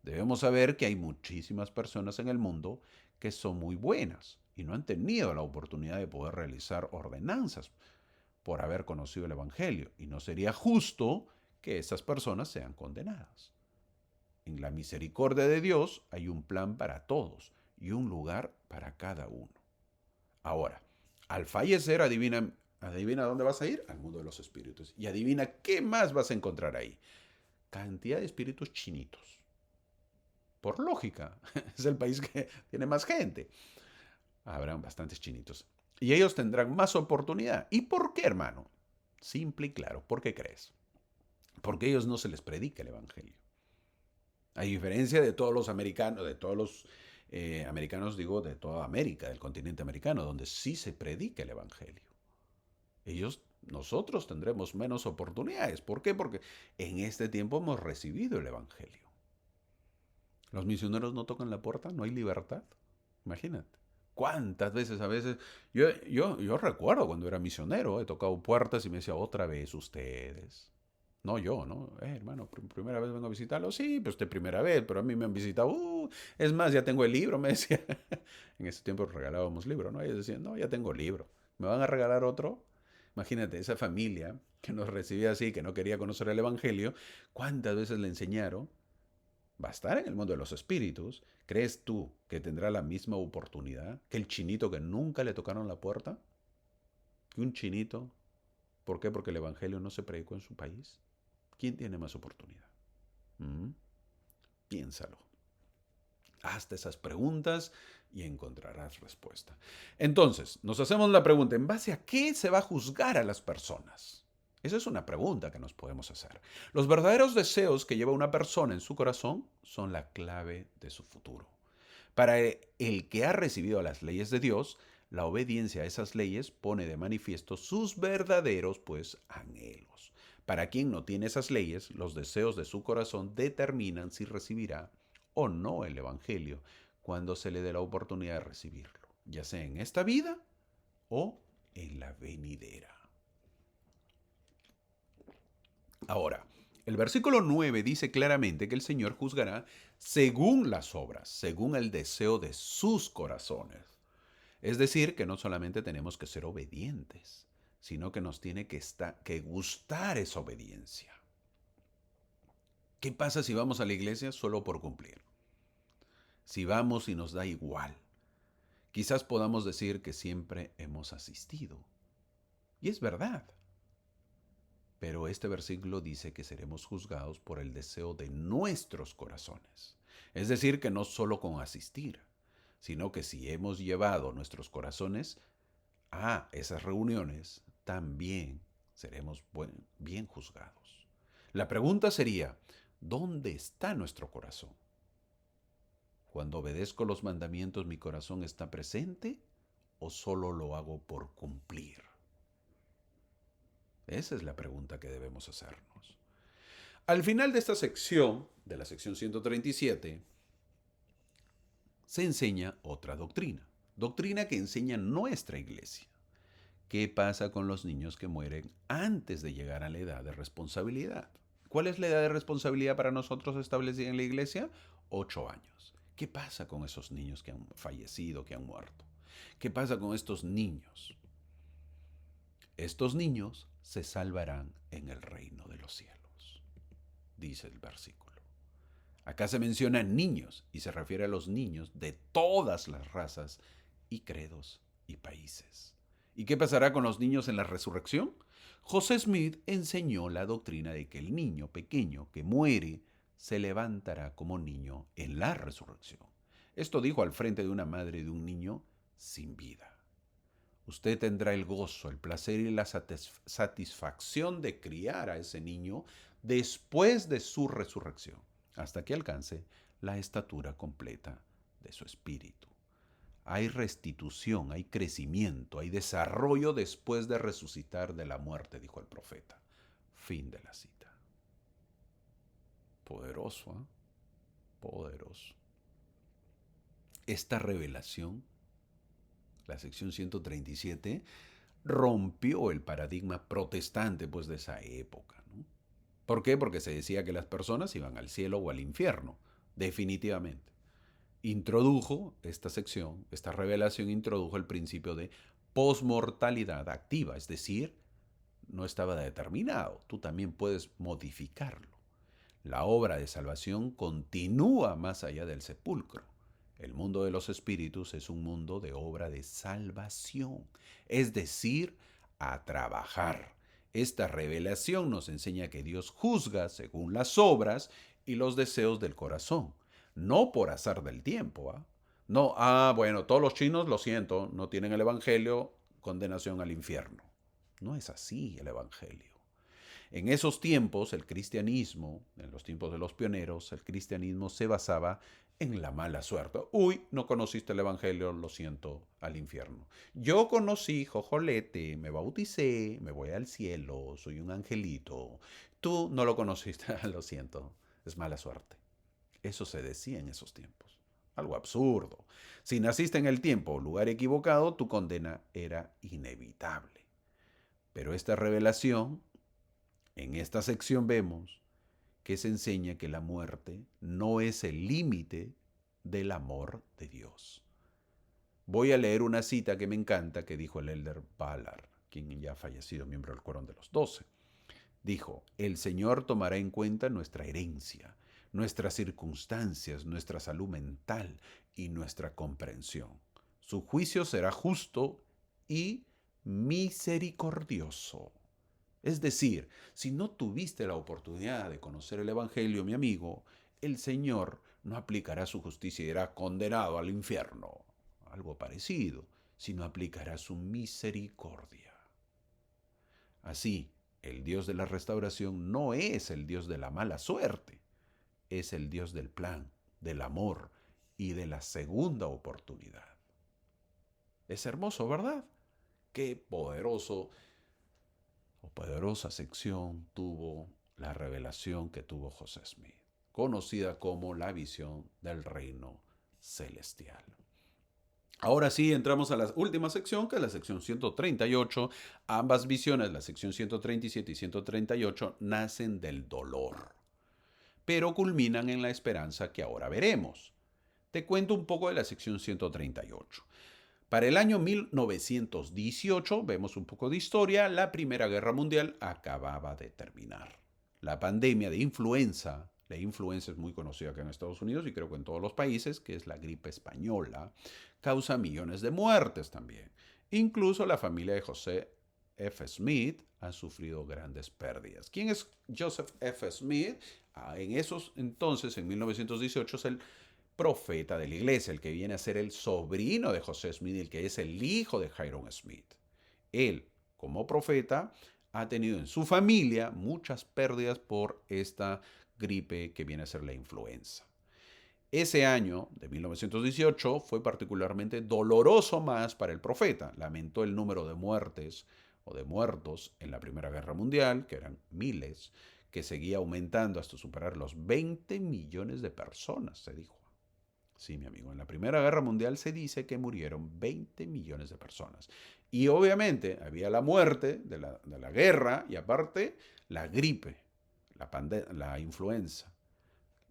Debemos saber que hay muchísimas personas en el mundo que son muy buenas y no han tenido la oportunidad de poder realizar ordenanzas por haber conocido el Evangelio, y no sería justo que esas personas sean condenadas. En la misericordia de Dios hay un plan para todos y un lugar para cada uno. Ahora, al fallecer, adivina dónde vas a ir, al mundo de los espíritus. Y adivina qué más vas a encontrar ahí. Cantidad de espíritus chinitos. Por lógica, es el país que tiene más gente. Habrán bastantes chinitos. Y ellos tendrán más oportunidad. ¿Y por qué, hermano? Simple y claro. ¿Por qué crees? Porque a ellos no se les predica el Evangelio. A diferencia de todos los americanos, americanos, digo, de toda América, del continente americano, donde sí se predica el Evangelio. Nosotros tendremos menos oportunidades. ¿Por qué? Porque en este tiempo hemos recibido el Evangelio. Los misioneros no tocan la puerta, no hay libertad. Imagínate. ¿Cuántas veces a veces? Yo recuerdo cuando era misionero, he tocado puertas y me decía, otra vez ustedes. No yo, ¿no? Hermano, primera vez vengo a visitarlo. Sí, pues de primera vez, pero a mí me han visitado. Es más, ya tengo el libro, me decía. En ese tiempo regalábamos libros, ¿no? Ellos decían, no, ya tengo libro. ¿Me van a regalar otro? Imagínate, esa familia que nos recibía así, que no quería conocer el Evangelio, ¿cuántas veces le enseñaron? Va a estar en el mundo de los espíritus. ¿Crees tú que tendrá la misma oportunidad que el chinito que nunca le tocaron la puerta? ¿Que un chinito? ¿Por qué? Porque el Evangelio no se predicó en su país. ¿Quién tiene más oportunidad? ¿Mm? Piénsalo. Hazte esas preguntas y encontrarás respuesta. Entonces, nos hacemos la pregunta, ¿en base a qué se va a juzgar a las personas? Esa es una pregunta que nos podemos hacer. Los verdaderos deseos que lleva una persona en su corazón son la clave de su futuro. Para el que ha recibido las leyes de Dios, la obediencia a esas leyes pone de manifiesto sus verdaderos, pues, anhelos. Para quien no tiene esas leyes, los deseos de su corazón determinan si recibirá o no el Evangelio cuando se le dé la oportunidad de recibirlo, ya sea en esta vida o en la venidera. Ahora, el versículo 9 dice claramente que el Señor juzgará según las obras, según el deseo de sus corazones. Es decir, que no solamente tenemos que ser obedientes, sino que nos tiene que gustar esa obediencia. ¿Qué pasa si vamos a la iglesia solo por cumplir? Si vamos y nos da igual. Quizás podamos decir que siempre hemos asistido. Y es verdad. Pero este versículo dice que seremos juzgados por el deseo de nuestros corazones. Es decir, que no solo con asistir, sino que si hemos llevado nuestros corazones a esas reuniones, también seremos bien juzgados. La pregunta sería, ¿dónde está nuestro corazón? Cuando obedezco los mandamientos, ¿mi corazón está presente o solo lo hago por cumplir? Esa es la pregunta que debemos hacernos. Al final de esta sección, de la sección 137, se enseña otra doctrina. Doctrina que enseña nuestra iglesia. ¿Qué pasa con los niños que mueren antes de llegar a la edad de responsabilidad? ¿Cuál es la edad de responsabilidad para nosotros establecida en la iglesia? 8 años. ¿Qué pasa con esos niños que han fallecido, que han muerto? ¿Qué pasa con estos niños? Estos niños se salvarán en el reino de los cielos, dice el versículo. Acá se mencionan niños y se refiere a los niños de todas las razas y credos y países. ¿Y qué pasará con los niños en la resurrección? José Smith enseñó la doctrina de que el niño pequeño que muere se levantará como niño en la resurrección. Esto dijo al frente de una madre de un niño sin vida. Usted tendrá el gozo, el placer y la satisfacción de criar a ese niño después de su resurrección, hasta que alcance la estatura completa de su espíritu. Hay restitución, hay crecimiento, hay desarrollo después de resucitar de la muerte, dijo el profeta. Fin de la cita. Poderoso, ¿eh? Poderoso. Esta revelación, la sección 137, rompió el paradigma protestante pues, de esa época, ¿no? ¿Por qué? Porque se decía que las personas iban al cielo o al infierno, definitivamente. Introdujo esta sección, esta revelación introdujo el principio de posmortalidad activa, es decir, no estaba determinado, tú también puedes modificarlo. La obra de salvación continúa más allá del sepulcro. El mundo de los espíritus es un mundo de obra de salvación, es decir, a trabajar. Esta revelación nos enseña que Dios juzga según las obras y los deseos del corazón, no por azar del tiempo. No, bueno, todos los chinos, lo siento, no tienen el Evangelio, condenación al infierno. No es así el Evangelio. En esos tiempos, el cristianismo, en los tiempos de los pioneros, el cristianismo se basaba en la mala suerte. Uy, no conociste el Evangelio, lo siento, al infierno. Yo conocí, jojolete, me bauticé, me voy al cielo, soy un angelito. Tú no lo conociste, lo siento, es mala suerte. Eso se decía en esos tiempos. Algo absurdo. Si naciste en el tiempo o lugar equivocado, tu condena era inevitable. Pero esta revelación, en esta sección vemos que se enseña que la muerte no es el límite del amor de Dios. Voy a leer una cita que me encanta que dijo el elder Ballard, quien ya ha fallecido, miembro del Quórum de los 12. Dijo, el Señor tomará en cuenta nuestra herencia, nuestras circunstancias, nuestra salud mental y nuestra comprensión. Su juicio será justo y misericordioso. Es decir, si no tuviste la oportunidad de conocer el Evangelio, mi amigo, el Señor no aplicará su justicia y dirá condenado al infierno, algo parecido, sino aplicará su misericordia. Así, el Dios de la restauración no es el Dios de la mala suerte, es el Dios del plan, del amor y de la segunda oportunidad. Es hermoso, ¿verdad? Qué poderoso o poderosa sección tuvo la revelación que tuvo José Smith, conocida como la visión del reino celestial. Ahora sí, entramos a la última sección, que es la sección 138. Ambas visiones, la sección 137 y 138, nacen del dolor, pero culminan en la esperanza que ahora veremos. Te cuento un poco de la sección 138. Para el año 1918, vemos un poco de historia, la Primera Guerra Mundial acababa de terminar. La pandemia de influenza, la influenza es muy conocida acá en Estados Unidos y creo que en todos los países, que es la gripe española, causa millones de muertes también. Incluso la familia de José F. Smith ha sufrido grandes pérdidas. ¿Quién es Joseph F. Smith? En esos entonces, en 1918, es el profeta de la iglesia, el que viene a ser el sobrino de José Smith, el que es el hijo de Hyrum Smith. Él, como profeta, ha tenido en su familia muchas pérdidas por esta gripe que viene a ser la influenza. Ese año de 1918 fue particularmente doloroso más para el profeta. Lamentó el número de muertes o de muertos en la Primera Guerra Mundial, que eran miles, que seguía aumentando hasta superar los 20 millones de personas, se dijo. Sí, mi amigo, en la Primera Guerra Mundial se dice que murieron 20 millones de personas. Y obviamente había la muerte de la guerra y aparte la gripe, la influenza.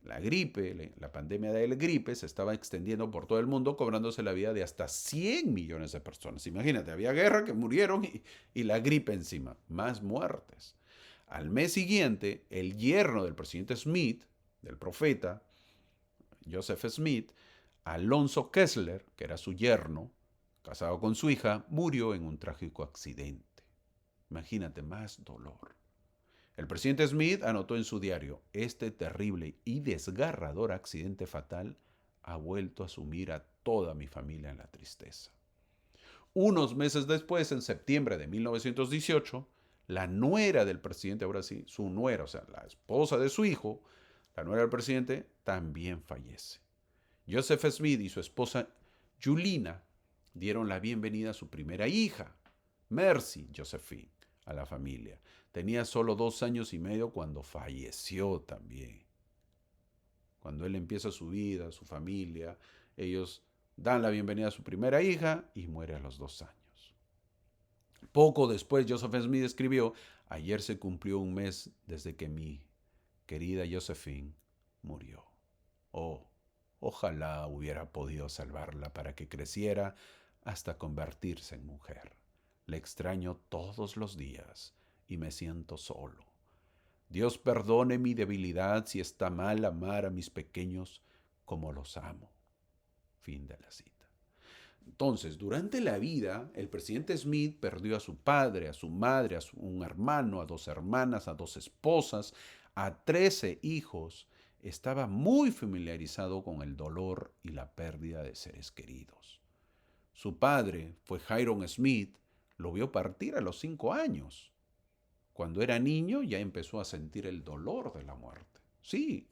La gripe, la pandemia de la gripe se estaba extendiendo por todo el mundo, cobrándose la vida de hasta 100 millones de personas. Imagínate, había guerra que murieron y la gripe encima, más muertes. Al mes siguiente, el yerno del presidente Smith, del profeta, Joseph Smith, Alonso Kessler, que era su yerno, casado con su hija, murió en un trágico accidente. Imagínate, más dolor. El presidente Smith anotó en su diario: este terrible y desgarrador accidente fatal ha vuelto a sumir a toda mi familia en la tristeza. Unos meses después, en septiembre de 1918, la nuera del presidente, ahora sí, su nuera, o sea, la esposa de su hijo, la nuera del presidente, también fallece. Joseph Smith y su esposa Julina dieron la bienvenida a su primera hija, Mercy Josephine, a la familia. Tenía solo 2 años y medio cuando falleció también. Cuando él empieza su vida, su familia, ellos dan la bienvenida a su primera hija y muere a los 2 años. Poco después, Joseph Smith escribió: ayer se cumplió un mes desde que mi querida Josephine murió. Oh, ojalá hubiera podido salvarla para que creciera hasta convertirse en mujer. Le extraño todos los días y me siento solo. Dios perdone mi debilidad si está mal amar a mis pequeños como los amo. Fin de la cita. Entonces, durante la vida, el presidente Smith perdió a su padre, a su madre, un hermano, a 2 hermanas, a 2 esposas, a 13 hijos. Estaba muy familiarizado con el dolor y la pérdida de seres queridos. Su padre fue Hiram Smith, lo vio partir a los 5 años. Cuando era niño ya empezó a sentir el dolor de la muerte. Sí,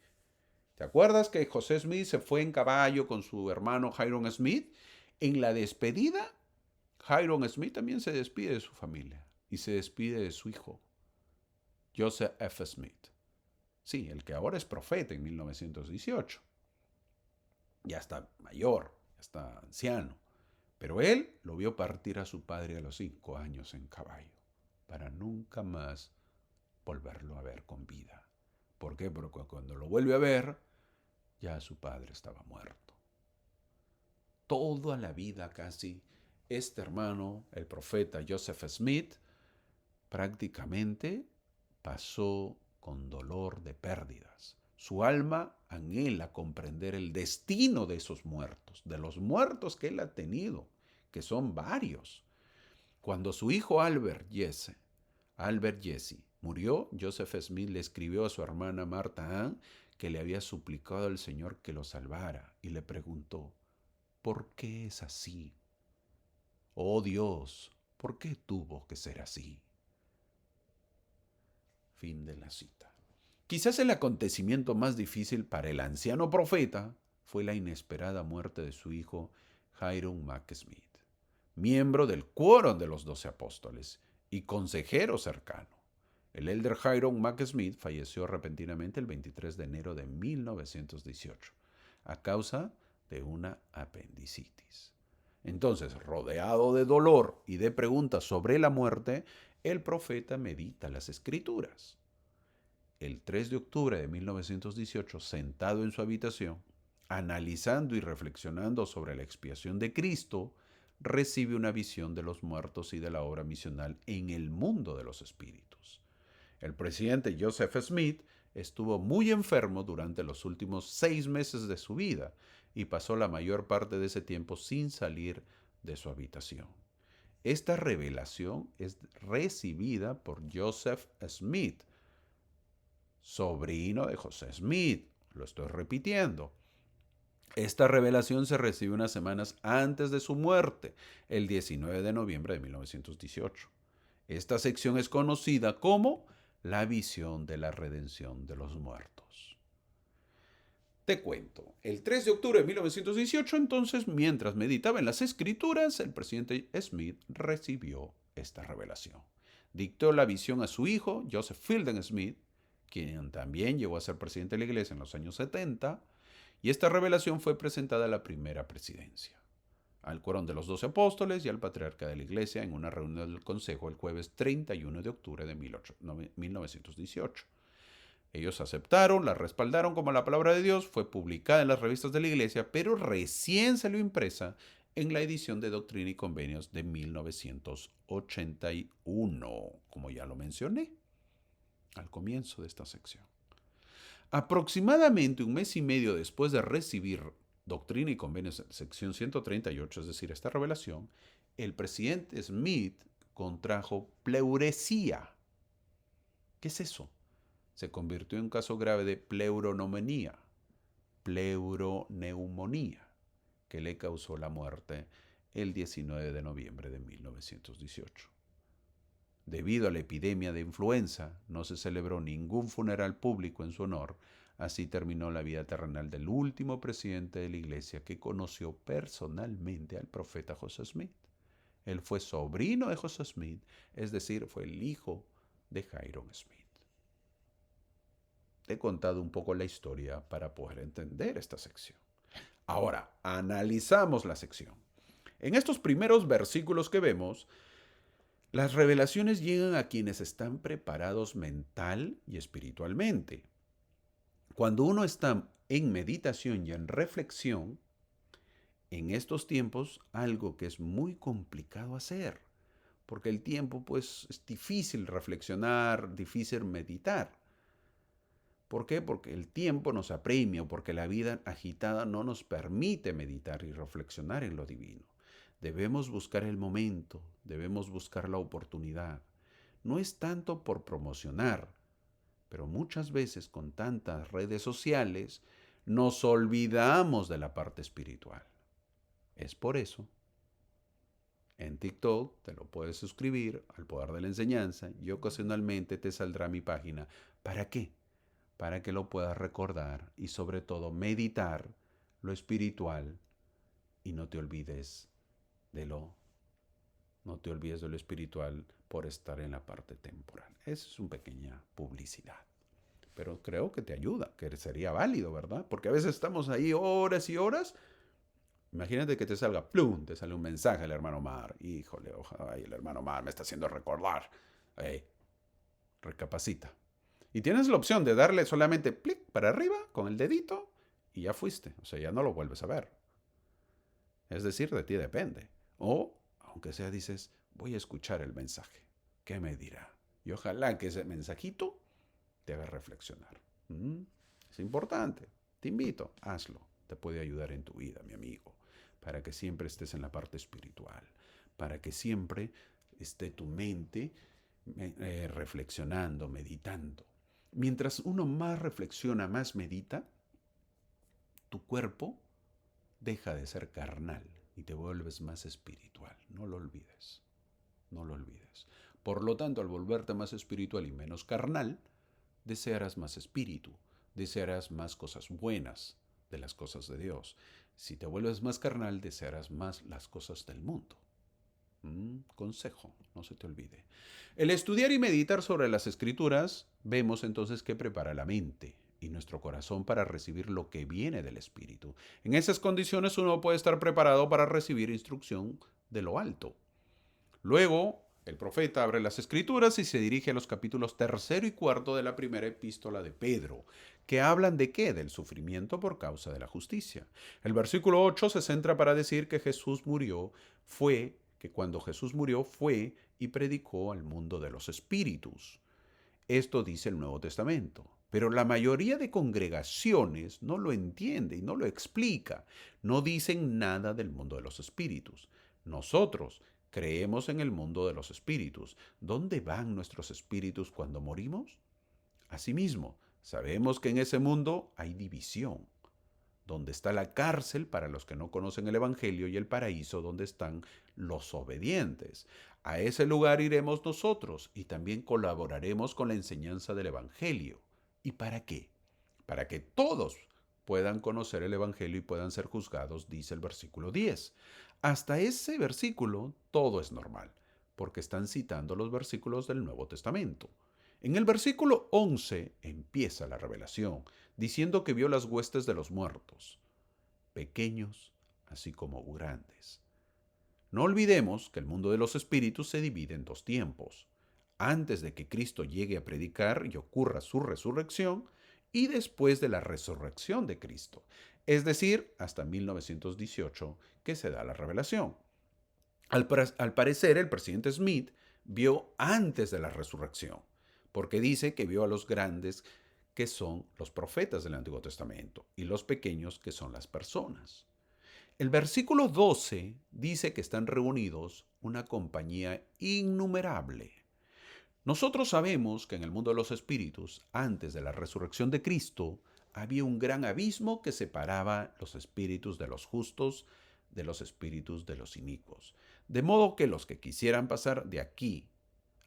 ¿te acuerdas que José Smith se fue en caballo con su hermano Hiram Smith? En la despedida, Hiram Smith también se despide de su familia y se despide de su hijo, Joseph F. Smith. Sí, el que ahora es profeta en 1918. Ya está mayor, ya está anciano. Pero él lo vio partir a su padre a los 5 años en caballo, para nunca más volverlo a ver con vida. ¿Por qué? Porque cuando lo vuelve a ver, ya su padre estaba muerto. Toda la vida casi, este hermano, el profeta Joseph Smith, prácticamente pasó con dolor de pérdidas. Su alma anhela comprender el destino de esos muertos, de los muertos que él ha tenido, que son varios. Cuando su hijo Albert Jesse, murió, Joseph Smith le escribió a su hermana Martha Ann que le había suplicado al Señor que lo salvara y le preguntó: ¿por qué es así? Oh Dios, ¿por qué tuvo que ser así? Fin de la cita. Quizás el acontecimiento más difícil para el anciano profeta fue la inesperada muerte de su hijo Hiram Mack Smith, miembro del quórum de los 12 apóstoles y consejero cercano. El elder Hiram Mack Smith falleció repentinamente el 23 de enero de 1918 a causa de una apendicitis. Entonces, rodeado de dolor y de preguntas sobre la muerte, el profeta medita las escrituras. El 3 de octubre de 1918, sentado en su habitación, analizando y reflexionando sobre la expiación de Cristo, recibe una visión de los muertos y de la obra misional en el mundo de los espíritus. El presidente Joseph Smith estuvo muy enfermo durante los últimos 6 meses de su vida y pasó la mayor parte de ese tiempo sin salir de su habitación. Esta revelación es recibida por Joseph Smith, sobrino de José Smith. Lo estoy repitiendo. Esta revelación se recibe unas semanas antes de su muerte, el 19 de noviembre de 1918. Esta sección es conocida como la visión de la redención de los muertos. Te cuento. El 3 de octubre de 1918, entonces, mientras meditaba en las escrituras, el presidente Smith recibió esta revelación. Dictó la visión a su hijo, Joseph Fielding Smith, quien también llegó a ser presidente de la iglesia en los años 70, y esta revelación fue presentada a la primera presidencia, al quórum de los 12 apóstoles y al patriarca de la iglesia en una reunión del consejo el jueves 31 de octubre de 1918. Ellos aceptaron, la respaldaron como la palabra de Dios, fue publicada en las revistas de la iglesia, pero recién salió impresa en la edición de Doctrina y Convenios de 1981, como ya lo mencioné al comienzo de esta sección. Aproximadamente un mes y medio después de recibir Doctrina y Convenios, sección 138, es decir, esta revelación, el presidente Smith contrajo pleuresía. ¿Qué es eso? Se convirtió en un caso grave de pleuroneumonía, que le causó la muerte el 19 de noviembre de 1918. Debido a la epidemia de influenza, no se celebró ningún funeral público en su honor. Así terminó la vida terrenal del último presidente de la iglesia que conoció personalmente al profeta José Smith. Él fue sobrino de José Smith, es decir, fue el hijo de Hyrum Smith. Te he contado un poco la historia para poder entender esta sección. Ahora, analizamos la sección. En estos primeros versículos que vemos, las revelaciones llegan a quienes están preparados mental y espiritualmente. Cuando uno está en meditación y en reflexión, en estos tiempos, algo que es muy complicado hacer, porque el tiempo pues es difícil reflexionar, difícil meditar. ¿Por qué? Porque el tiempo nos apremia o porque la vida agitada no nos permite meditar y reflexionar en lo divino. Debemos buscar el momento, debemos buscar la oportunidad. No es tanto por promocionar, pero muchas veces con tantas redes sociales nos olvidamos de la parte espiritual. Es por eso. En TikTok te lo puedes suscribir al Poder de la Enseñanza y ocasionalmente te saldrá mi página. ¿Para qué? Para que lo puedas recordar y sobre todo meditar lo espiritual y no te olvides de lo espiritual por estar en la parte temporal. Esa es una pequeña publicidad. Pero creo que te ayuda, que sería válido, ¿verdad? Porque a veces estamos ahí horas y horas. Imagínate que te salga, plum, te sale un mensaje al hermano Mar. Híjole, ojalá, el hermano Mar me está haciendo recordar. Recapacita. Y tienes la opción de darle solamente clic para arriba con el dedito y ya fuiste. O sea, ya no lo vuelves a ver. Es decir, de ti depende. O, aunque sea, dices, voy a escuchar el mensaje. ¿Qué me dirá? Y ojalá que ese mensajito te haga reflexionar. Es importante. Te invito, hazlo. Te puede ayudar en tu vida, mi amigo, para que siempre estés en la parte espiritual, para que siempre esté tu mente reflexionando, meditando. Mientras uno más reflexiona, más medita, tu cuerpo deja de ser carnal y te vuelves más espiritual. No lo olvides. No lo olvides. Por lo tanto, al volverte más espiritual y menos carnal, desearás más espíritu, desearás más cosas buenas de las cosas de Dios. Si te vuelves más carnal, desearás más las cosas del mundo. Consejo, no se te olvide. El estudiar y meditar sobre las escrituras, vemos entonces que prepara la mente y nuestro corazón para recibir lo que viene del Espíritu. En esas condiciones uno puede estar preparado para recibir instrucción de lo alto. Luego, el profeta abre las escrituras y se dirige a los capítulos 3 y 4 de la primera epístola de Pedro, que hablan de qué? Del sufrimiento por causa de la justicia. El versículo 8 se centra para decir que cuando Jesús murió fue y predicó al mundo de los espíritus. Esto dice el Nuevo Testamento. Pero la mayoría de congregaciones no lo entiende y no lo explica. No dicen nada del mundo de los espíritus. Nosotros creemos en el mundo de los espíritus. ¿Dónde van nuestros espíritus cuando morimos? Asimismo, sabemos que en ese mundo hay división, donde está la cárcel para los que no conocen el Evangelio y el paraíso donde están los obedientes. A ese lugar iremos nosotros y también colaboraremos con la enseñanza del Evangelio. ¿Y para qué? Para que todos puedan conocer el Evangelio y puedan ser juzgados, dice el versículo 10. Hasta ese versículo todo es normal, porque están citando los versículos del Nuevo Testamento. En el versículo 11 empieza la revelación, diciendo que vio las huestes de los muertos, pequeños así como grandes. No olvidemos que el mundo de los espíritus se divide en dos tiempos: antes de que Cristo llegue a predicar y ocurra su resurrección, y después de la resurrección de Cristo, es decir, hasta 1918 que se da la revelación. Al parecer, el presidente Smith vio antes de la resurrección, porque dice que vio a los grandes, que son los profetas del Antiguo Testamento, y los pequeños, que son las personas. El versículo 12 dice que están reunidos una compañía innumerable. Nosotros sabemos que en el mundo de los espíritus, antes de la resurrección de Cristo, había un gran abismo que separaba los espíritus de los justos de los espíritus de los inicuos. De modo que los que quisieran pasar de aquí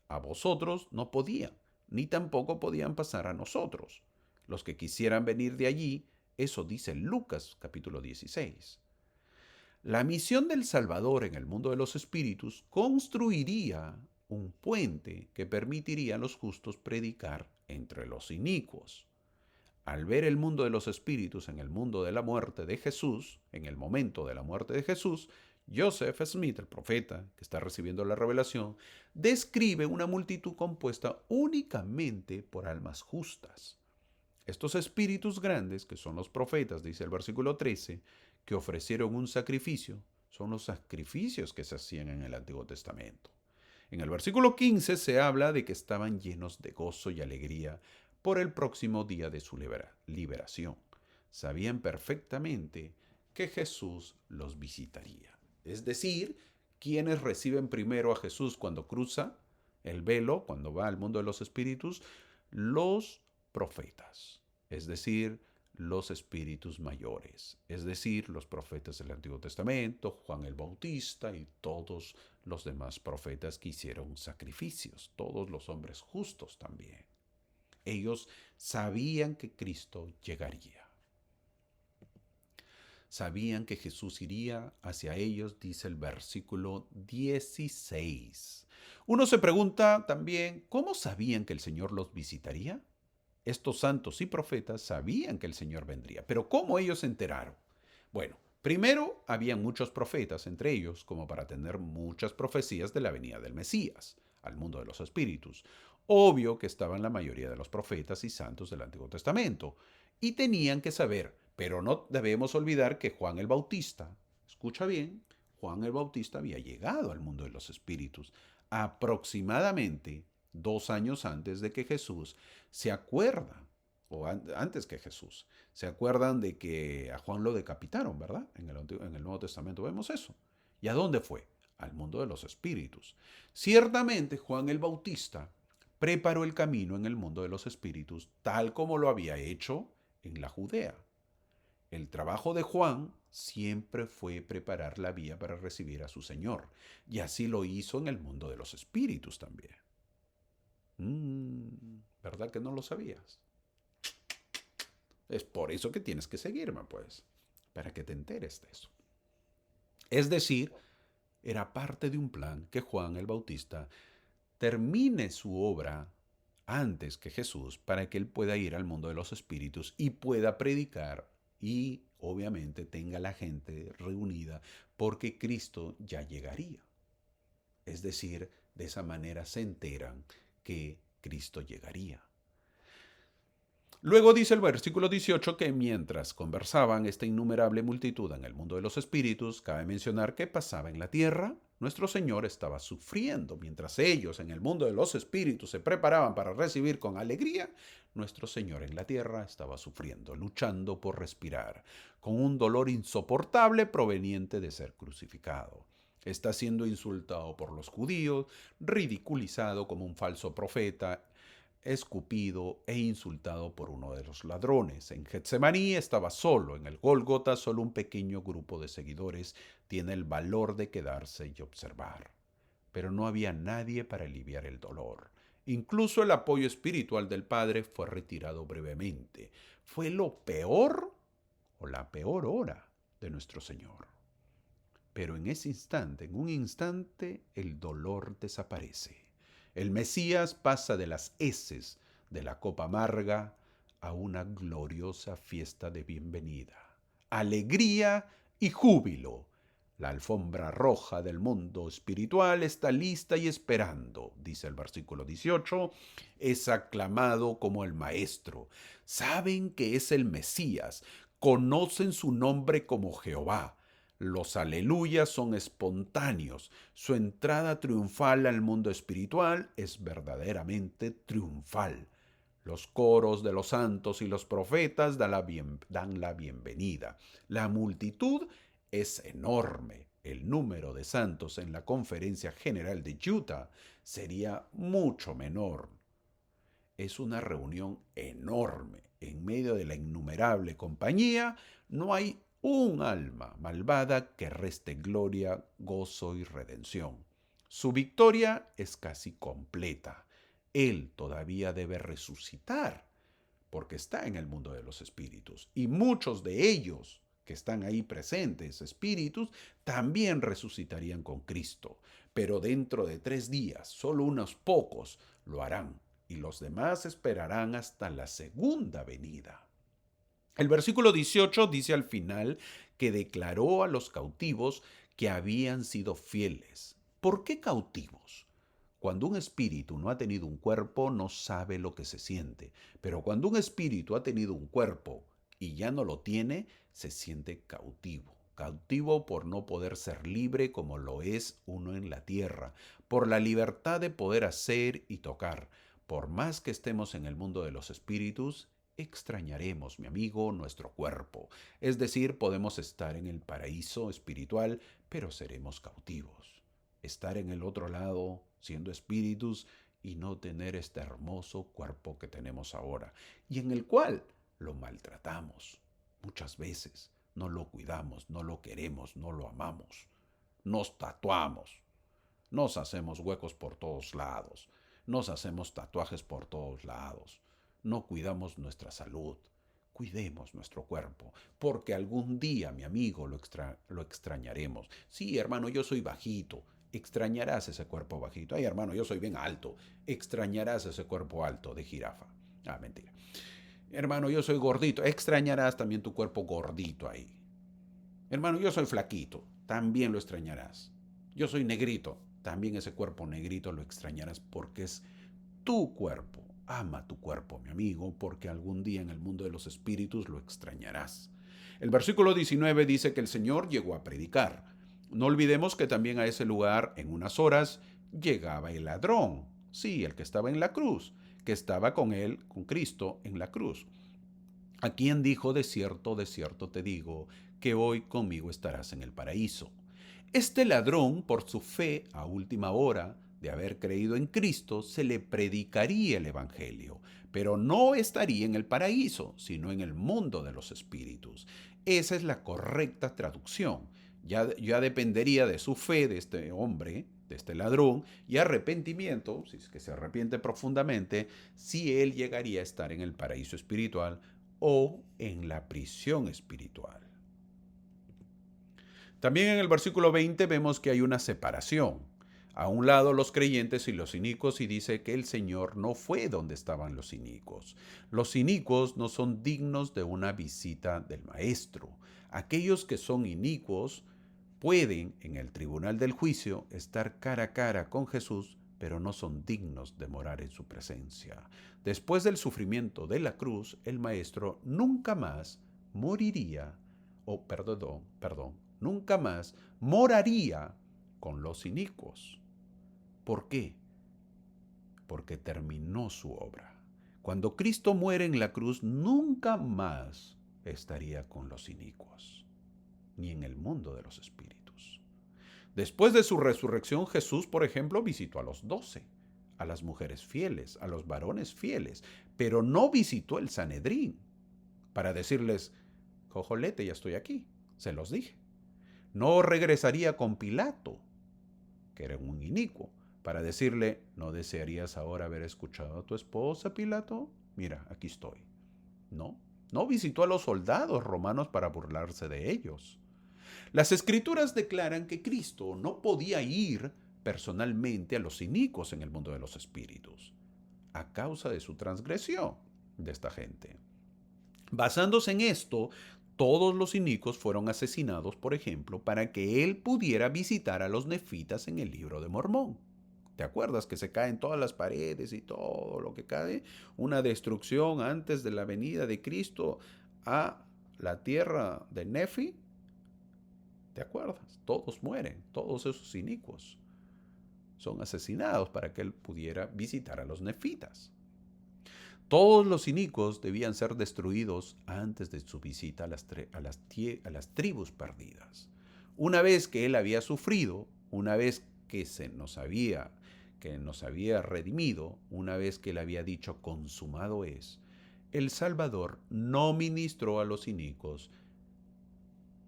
a vosotros no podían, ni tampoco podían pasar a nosotros. Los que quisieran venir de allí, eso dice Lucas capítulo 16. La misión del Salvador en el mundo de los espíritus construiría un puente que permitiría a los justos predicar entre los inicuos. Al ver el mundo de los espíritus en el mundo de la muerte de Jesús, en el momento de la muerte de Jesús, Joseph Smith, el profeta que está recibiendo la revelación, describe una multitud compuesta únicamente por almas justas. Estos espíritus grandes, que son los profetas, dice el versículo 13, que ofrecieron un sacrificio, son los sacrificios que se hacían en el Antiguo Testamento. En el versículo 15 se habla de que estaban llenos de gozo y alegría por el próximo día de su liberación. Sabían perfectamente que Jesús los visitaría. Es decir, quienes reciben primero a Jesús cuando cruza el velo, cuando va al mundo de los espíritus, los profetas, es decir, los espíritus mayores, es decir, los profetas del Antiguo Testamento, Juan el Bautista y todos los demás profetas que hicieron sacrificios, todos los hombres justos también. Ellos sabían que Cristo llegaría. Sabían que Jesús iría hacia ellos, dice el versículo 16. Uno se pregunta también, ¿cómo sabían que el Señor los visitaría? Estos santos y profetas sabían que el Señor vendría, pero ¿cómo ellos se enteraron? Bueno, primero habían muchos profetas entre ellos, como para tener muchas profecías de la venida del Mesías al mundo de los espíritus. Obvio que estaban la mayoría de los profetas y santos del Antiguo Testamento, y tenían que saber, pero no debemos olvidar que Juan el Bautista, escucha bien, Juan el Bautista había llegado al mundo de los espíritus aproximadamente 2 años antes de que Jesús se acuerda, o antes que Jesús, se acuerdan de que a Juan lo decapitaron, ¿verdad? En el Nuevo Testamento vemos eso. ¿Y a dónde fue? Al mundo de los espíritus. Ciertamente Juan el Bautista preparó el camino en el mundo de los espíritus tal como lo había hecho en la Judea. El trabajo de Juan siempre fue preparar la vía para recibir a su Señor, y así lo hizo en el mundo de los espíritus también. ¿Verdad que no lo sabías? Es por eso que tienes que seguirme, pues, para que te enteres de eso. Es decir, era parte de un plan que Juan el Bautista termine su obra antes que Jesús para que él pueda ir al mundo de los espíritus y pueda predicar y obviamente tenga la gente reunida porque Cristo ya llegaría. Es decir, de esa manera se enteran que Cristo llegaría. Luego dice el versículo 18 que mientras conversaban esta innumerable multitud en el mundo de los espíritus, cabe mencionar que pasaba en la tierra. Nuestro Señor estaba sufriendo. Mientras ellos en el mundo de los espíritus se preparaban para recibir con alegría, nuestro Señor en la tierra estaba sufriendo, luchando por respirar, con un dolor insoportable proveniente de ser crucificado. Está siendo insultado por los judíos, ridiculizado como un falso profeta, escupido e insultado por uno de los ladrones. En Getsemaní estaba solo, en el Gólgota solo un pequeño grupo de seguidores tiene el valor de quedarse y observar. Pero no había nadie para aliviar el dolor. Incluso el apoyo espiritual del Padre fue retirado brevemente. Fue lo peor o la peor hora de nuestro Señor. Pero en ese instante, en un instante, el dolor desaparece. El Mesías pasa de las heces de la copa amarga a una gloriosa fiesta de bienvenida. Alegría y júbilo. La alfombra roja del mundo espiritual está lista y esperando, dice el versículo 18, es aclamado como el Maestro. Saben que es el Mesías, conocen su nombre como Jehová. Los aleluyas son espontáneos. Su entrada triunfal al mundo espiritual es verdaderamente triunfal. Los coros de los santos y los profetas dan la bienvenida. La multitud es enorme. El número de santos en la Conferencia General de Utah sería mucho menor. Es una reunión enorme. En medio de la innumerable compañía no hay un alma malvada que reste gloria, gozo y redención. Su victoria es casi completa. Él todavía debe resucitar, porque está en el mundo de los espíritus. Y muchos de ellos que están ahí presentes, espíritus, también resucitarían con Cristo. Pero dentro de 3 días, solo unos pocos lo harán, y los demás esperarán hasta la segunda venida. El versículo 18 dice al final que declaró a los cautivos que habían sido fieles. ¿Por qué cautivos? Cuando un espíritu no ha tenido un cuerpo, no sabe lo que se siente. Pero cuando un espíritu ha tenido un cuerpo y ya no lo tiene, se siente cautivo. Cautivo por no poder ser libre como lo es uno en la tierra, por la libertad de poder hacer y tocar. Por más que estemos en el mundo de los espíritus, extrañaremos, mi amigo, nuestro cuerpo. Es decir, podemos estar en el paraíso espiritual, pero seremos cautivos. Estar en el otro lado, siendo espíritus, y no tener este hermoso cuerpo que tenemos ahora, y en el cual lo maltratamos muchas veces. No lo cuidamos, no lo queremos, no lo amamos. Nos tatuamos, nos hacemos huecos por todos lados, nos hacemos tatuajes por todos lados. No cuidamos nuestra salud. Cuidemos nuestro cuerpo, porque algún día, mi amigo, lo extrañaremos. Sí, hermano, yo soy bajito. Extrañarás ese cuerpo bajito. Ay, hermano, yo soy bien alto. Extrañarás ese cuerpo alto de jirafa. Ah, mentira. Hermano, yo soy gordito. Extrañarás también tu cuerpo gordito ahí. Hermano, yo soy flaquito. También lo extrañarás. Yo soy negrito. También ese cuerpo negrito lo extrañarás porque es tu cuerpo. Ama tu cuerpo, mi amigo, porque algún día en el mundo de los espíritus lo extrañarás. El versículo 19 dice que el Señor llegó a predicar. No olvidemos que también a ese lugar, en unas horas, llegaba el ladrón. Sí, el que estaba en la cruz, que estaba con él, con Cristo, en la cruz. A quien dijo, de cierto te digo, que hoy conmigo estarás en el paraíso. Este ladrón, por su fe a última hora de haber creído en Cristo, se le predicaría el Evangelio, pero no estaría en el paraíso, sino en el mundo de los espíritus. Esa es la correcta traducción. Ya dependería de su fe de este hombre, de este ladrón, y arrepentimiento, si es que se arrepiente profundamente, si él llegaría a estar en el paraíso espiritual o en la prisión espiritual. También en el versículo 20 vemos que hay una separación. A un lado los creyentes y los inicuos, y dice que el Señor no fue donde estaban los inicuos. Los inicuos no son dignos de una visita del Maestro. Aquellos que son inicuos pueden, en el tribunal del juicio, estar cara a cara con Jesús, pero no son dignos de morar en su presencia. Después del sufrimiento de la cruz, el Maestro nunca más moriría, nunca más moraría con los inicuos. ¿Por qué? Porque terminó su obra. Cuando Cristo muere en la cruz, nunca más estaría con los inicuos, ni en el mundo de los espíritus. Después de su resurrección, Jesús, por ejemplo, visitó a los 12, a las mujeres fieles, a los varones fieles, pero no visitó el Sanedrín para decirles, cojolete, ya estoy aquí, se los dije. No regresaría con Pilato, que era un inicuo, para decirle, ¿no desearías ahora haber escuchado a tu esposa, Pilato? Mira, aquí estoy. No, No visitó a los soldados romanos para burlarse de ellos. Las escrituras declaran que Cristo no podía ir personalmente a los inicuos en el mundo de los espíritus, a causa de su transgresión de esta gente. Basándose en esto, todos los inicuos fueron asesinados, por ejemplo, para que él pudiera visitar a los nefitas en el libro de Mormón. ¿Te acuerdas que se caen todas las paredes y todo lo que cae? Una destrucción antes de la venida de Cristo a la tierra de Nefi. ¿Te acuerdas? Todos mueren, todos esos inicuos son asesinados para que él pudiera visitar a los nefitas. Todos los inicuos debían ser destruidos antes de su visita a las tribus perdidas. Una vez que él había sufrido, una vez que nos había redimido, una vez que él había dicho consumado es, el Salvador no ministró a los inicuos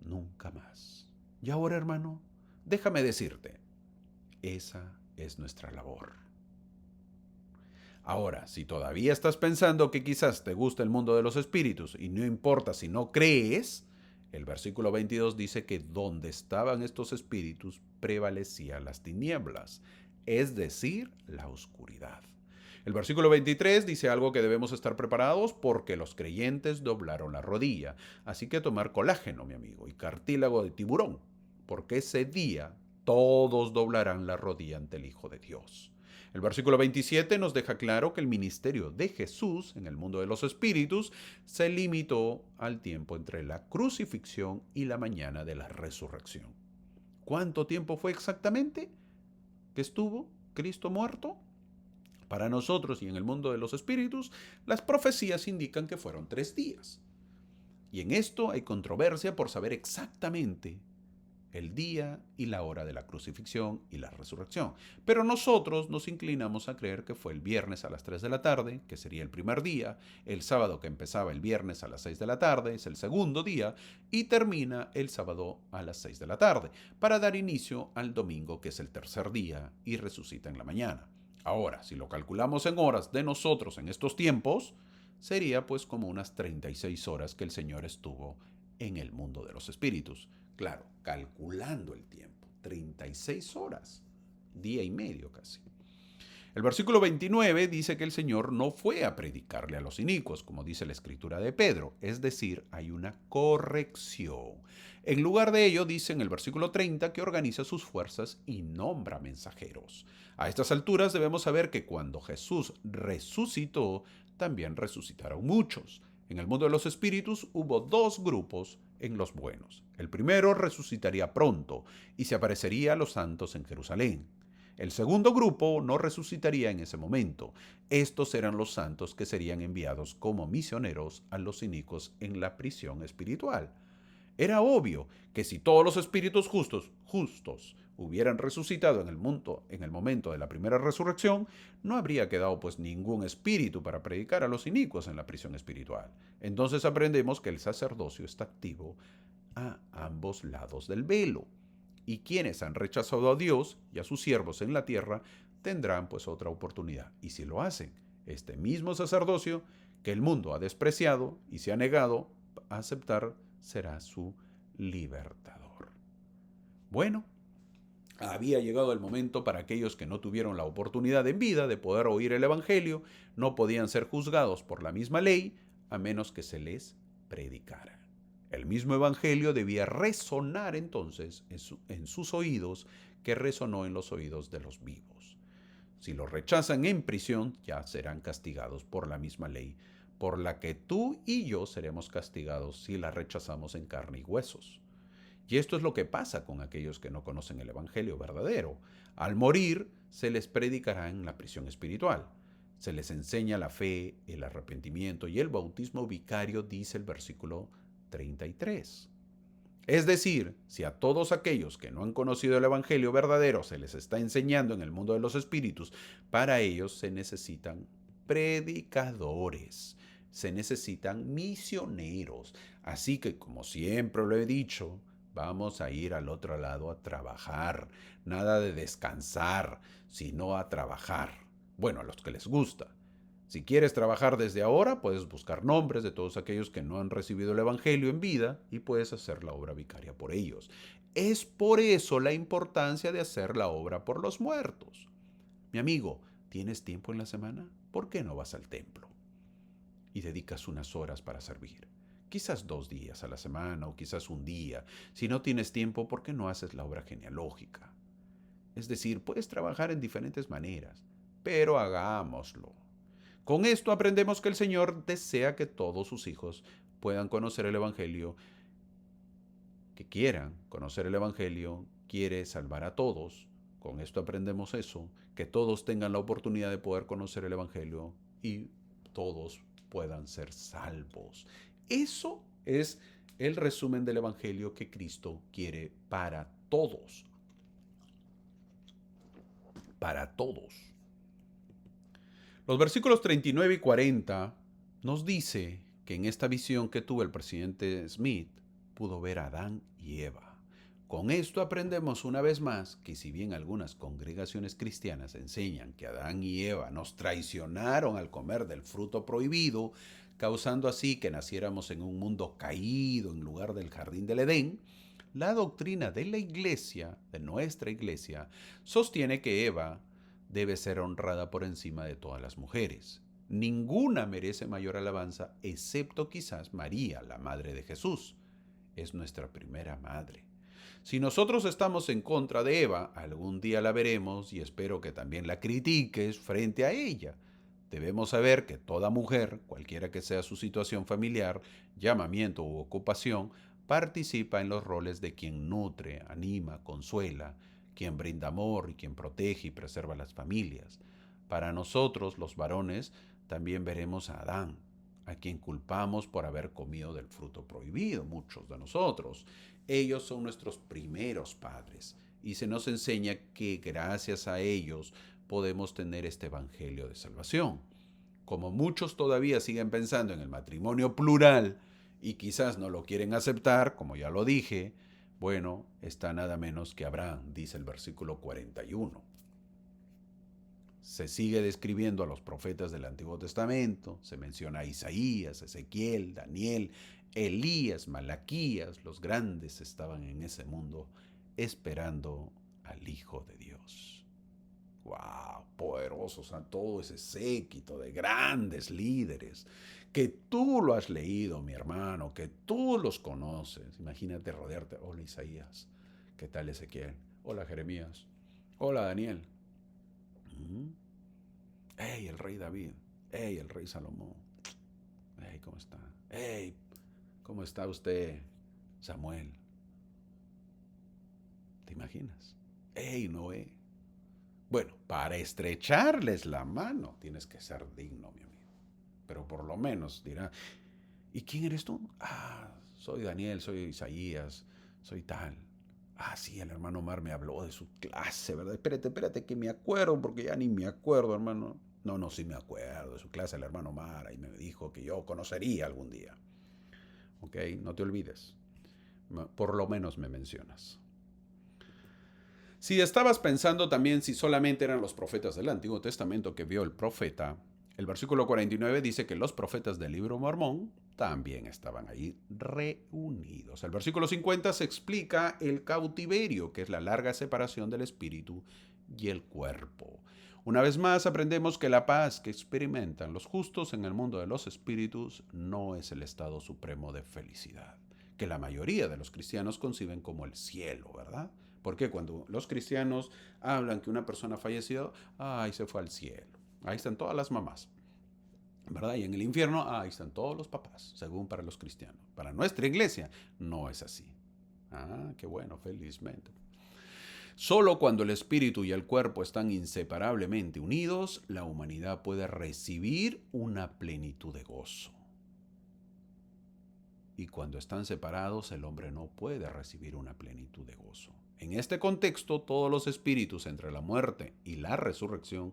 nunca más. Y ahora, hermano, déjame decirte, esa es nuestra labor. Ahora, si todavía estás pensando que quizás te gusta el mundo de los espíritus y no importa si no crees, el versículo 22 dice que donde estaban estos espíritus prevalecían las tinieblas, es decir, la oscuridad. El versículo 23 dice algo que debemos estar preparados porque los creyentes doblaron la rodilla. Así que tomar colágeno, mi amigo, y cartílago de tiburón, porque ese día todos doblarán la rodilla ante el Hijo de Dios. El versículo 27 nos deja claro que el ministerio de Jesús en el mundo de los espíritus se limitó al tiempo entre la crucifixión y la mañana de la resurrección. ¿Cuánto tiempo fue exactamente que estuvo Cristo muerto? Para nosotros y en el mundo de los espíritus, las profecías indican que fueron 3 días. Y en esto hay controversia por saber exactamente el día y la hora de la crucifixión y la resurrección. Pero nosotros nos inclinamos a creer que fue el viernes a las 3 de la tarde, que sería el primer día, el sábado que empezaba el viernes a las 6 de la tarde, es el segundo día, y termina el sábado a las 6 de la tarde, para dar inicio al domingo, que es el tercer día, y resucita en la mañana. Ahora, si lo calculamos en horas de nosotros en estos tiempos, sería pues como unas 36 horas que el Señor estuvo en el mundo de los espíritus. Claro, calculando el tiempo, 36 horas, día y medio casi. El versículo 29 dice que el Señor no fue a predicarle a los inicuos, como dice la escritura de Pedro, es decir, hay una corrección. En lugar de ello, dice en el versículo 30 que organiza sus fuerzas y nombra mensajeros. A estas alturas debemos saber que cuando Jesús resucitó, también resucitaron muchos. En el mundo de los espíritus hubo 2 grupos en los buenos. El primero resucitaría pronto y se aparecería a los santos en Jerusalén. El segundo grupo no resucitaría en ese momento. Estos eran los santos que serían enviados como misioneros a los inicuos en la prisión espiritual. Era obvio que si todos los espíritus justos hubieran resucitado en el momento de la primera resurrección, no habría quedado pues ningún espíritu para predicar a los inicuos en la prisión espiritual. Entonces aprendemos que el sacerdocio está activo a ambos lados del velo. Y quienes han rechazado a Dios y a sus siervos en la tierra tendrán pues otra oportunidad. Y si lo hacen, este mismo sacerdocio que el mundo ha despreciado y se ha negado a aceptar será su libertador. Bueno, había llegado el momento para aquellos que no tuvieron la oportunidad en vida de poder oír el Evangelio, no podían ser juzgados por la misma ley a menos que se les predicara. El mismo Evangelio debía resonar entonces en sus oídos que resonó en los oídos de los vivos. Si lo rechazan en prisión, ya serán castigados por la misma ley, por la que tú y yo seremos castigados si la rechazamos en carne y huesos. Y esto es lo que pasa con aquellos que no conocen el Evangelio verdadero. Al morir, se les predicará en la prisión espiritual. Se les enseña la fe, el arrepentimiento y el bautismo vicario, dice el versículo 33. Es decir, si a todos aquellos que no han conocido el Evangelio verdadero se les está enseñando en el mundo de los espíritus, para ellos se necesitan predicadores, se necesitan misioneros. Así que, como siempre lo he dicho, vamos a ir al otro lado a trabajar. Nada de descansar, sino a trabajar. Bueno, a los que les gusta. Si quieres trabajar desde ahora, puedes buscar nombres de todos aquellos que no han recibido el Evangelio en vida y puedes hacer la obra vicaria por ellos. Es por eso la importancia de hacer la obra por los muertos. Mi amigo, ¿tienes tiempo en la semana? ¿Por qué no vas al templo y dedicas unas horas para servir? Quizás 2 días a la semana o quizás un día. Si no tienes tiempo, ¿por qué no haces la obra genealógica? Es decir, puedes trabajar en diferentes maneras, pero hagámoslo. Con esto aprendemos que el Señor desea que todos sus hijos puedan conocer el Evangelio, que quieran conocer el Evangelio, quiere salvar a todos. Con esto aprendemos eso, que todos tengan la oportunidad de poder conocer el Evangelio y todos puedan ser salvos. Eso es el resumen del Evangelio que Cristo quiere para todos. Para todos. Los versículos 39 y 40 nos dice que en esta visión que tuvo el presidente Smith pudo ver a Adán y Eva. Con esto aprendemos una vez más que si bien algunas congregaciones cristianas enseñan que Adán y Eva nos traicionaron al comer del fruto prohibido, causando así que naciéramos en un mundo caído en lugar del jardín del Edén, la doctrina de la iglesia, de nuestra iglesia, sostiene que Eva debe ser honrada por encima de todas las mujeres. Ninguna merece mayor alabanza, excepto quizás María, la madre de Jesús. Es nuestra primera madre. Si nosotros estamos en contra de Eva, algún día la veremos y espero que también la critiques frente a ella. Debemos saber que toda mujer, cualquiera que sea su situación familiar, llamamiento u ocupación, participa en los roles de quien nutre, anima, consuela, quien brinda amor y quien protege y preserva las familias. Para nosotros, los varones, también veremos a Adán, a quien culpamos por haber comido del fruto prohibido, muchos de nosotros. Ellos son nuestros primeros padres y se nos enseña que gracias a ellos podemos tener este evangelio de salvación. Como muchos todavía siguen pensando en el matrimonio plural y quizás no lo quieren aceptar, como ya lo dije, bueno, está nada menos que Abraham, dice el versículo 41. Se sigue describiendo a los profetas del Antiguo Testamento, se menciona a Isaías, Ezequiel, Daniel, Elías, Malaquías, los grandes estaban en ese mundo esperando al Hijo de Dios. ¡Wow! Poderosos a todo ese séquito de grandes líderes, que tú lo has leído, mi hermano, que tú los conoces. Imagínate rodearte. Hola Isaías, ¿qué tal Ezequiel? Hola Jeremías, hola Daniel. ¡Hey, el rey David! ¡Hey, el rey Salomón! ¡Hey, ¿cómo está? ¡Hey, ¿cómo está usted, Samuel? ¿Te imaginas? ¡Hey, Noé! Bueno, para estrecharles la mano tienes que ser digno, mi amigo. Pero por lo menos dirá, ¿y quién eres tú? Ah, soy Daniel, soy Isaías, soy tal. Ah, sí, el hermano Omar me habló de su clase, ¿verdad? Espérate, que me acuerdo, porque ya ni me acuerdo, hermano. No, sí me acuerdo de su clase, el hermano Omar, y me dijo que yo conocería algún día. ¿Ok? No te olvides. Por lo menos me mencionas. Si estabas pensando también si solamente eran los profetas del Antiguo Testamento que vio el profeta, el versículo 49 dice que los profetas del libro Mormón también estaban ahí reunidos. El versículo 50 se explica el cautiverio, que es la larga separación del espíritu y el cuerpo. Una vez más aprendemos que la paz que experimentan los justos en el mundo de los espíritus no es el estado supremo de felicidad, que la mayoría de los cristianos conciben como el cielo, ¿verdad? Porque cuando los cristianos hablan que una persona ha fallecido, ay, se fue al cielo. Ahí están todas las mamás, ¿verdad? Y en el infierno, ahí están todos los papás, según para los cristianos. Para nuestra iglesia no es así. Ah, qué bueno, felizmente. Solo cuando el espíritu y el cuerpo están inseparablemente unidos, la humanidad puede recibir una plenitud de gozo. Y cuando están separados, el hombre no puede recibir una plenitud de gozo. En este contexto, todos los espíritus entre la muerte y la resurrección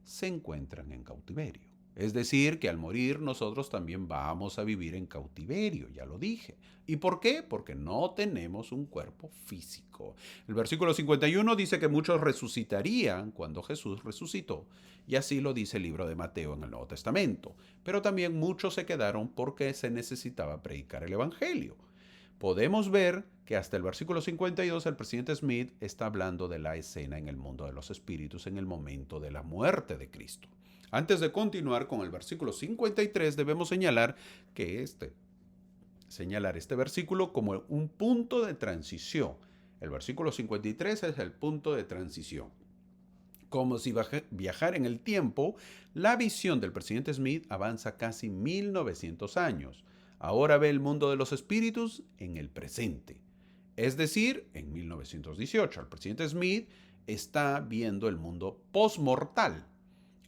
se encuentran en cautiverio. Es decir, que al morir nosotros también vamos a vivir en cautiverio, ya lo dije. ¿Y por qué? Porque no tenemos un cuerpo físico. El versículo 51 dice que muchos resucitarían cuando Jesús resucitó, y así lo dice el libro de Mateo en el Nuevo Testamento. Pero también muchos se quedaron porque se necesitaba predicar el Evangelio. Podemos ver que hasta el versículo 52 el presidente Smith está hablando de la escena en el mundo de los espíritus en el momento de la muerte de Cristo. Antes de continuar con el versículo 53, debemos señalar este versículo como un punto de transición. El versículo 53 es el punto de transición. Como si viajara en el tiempo, la visión del presidente Smith avanza casi 1900 años. Ahora ve el mundo de los espíritus en el presente. Es decir, en 1918, el presidente Smith está viendo el mundo postmortal.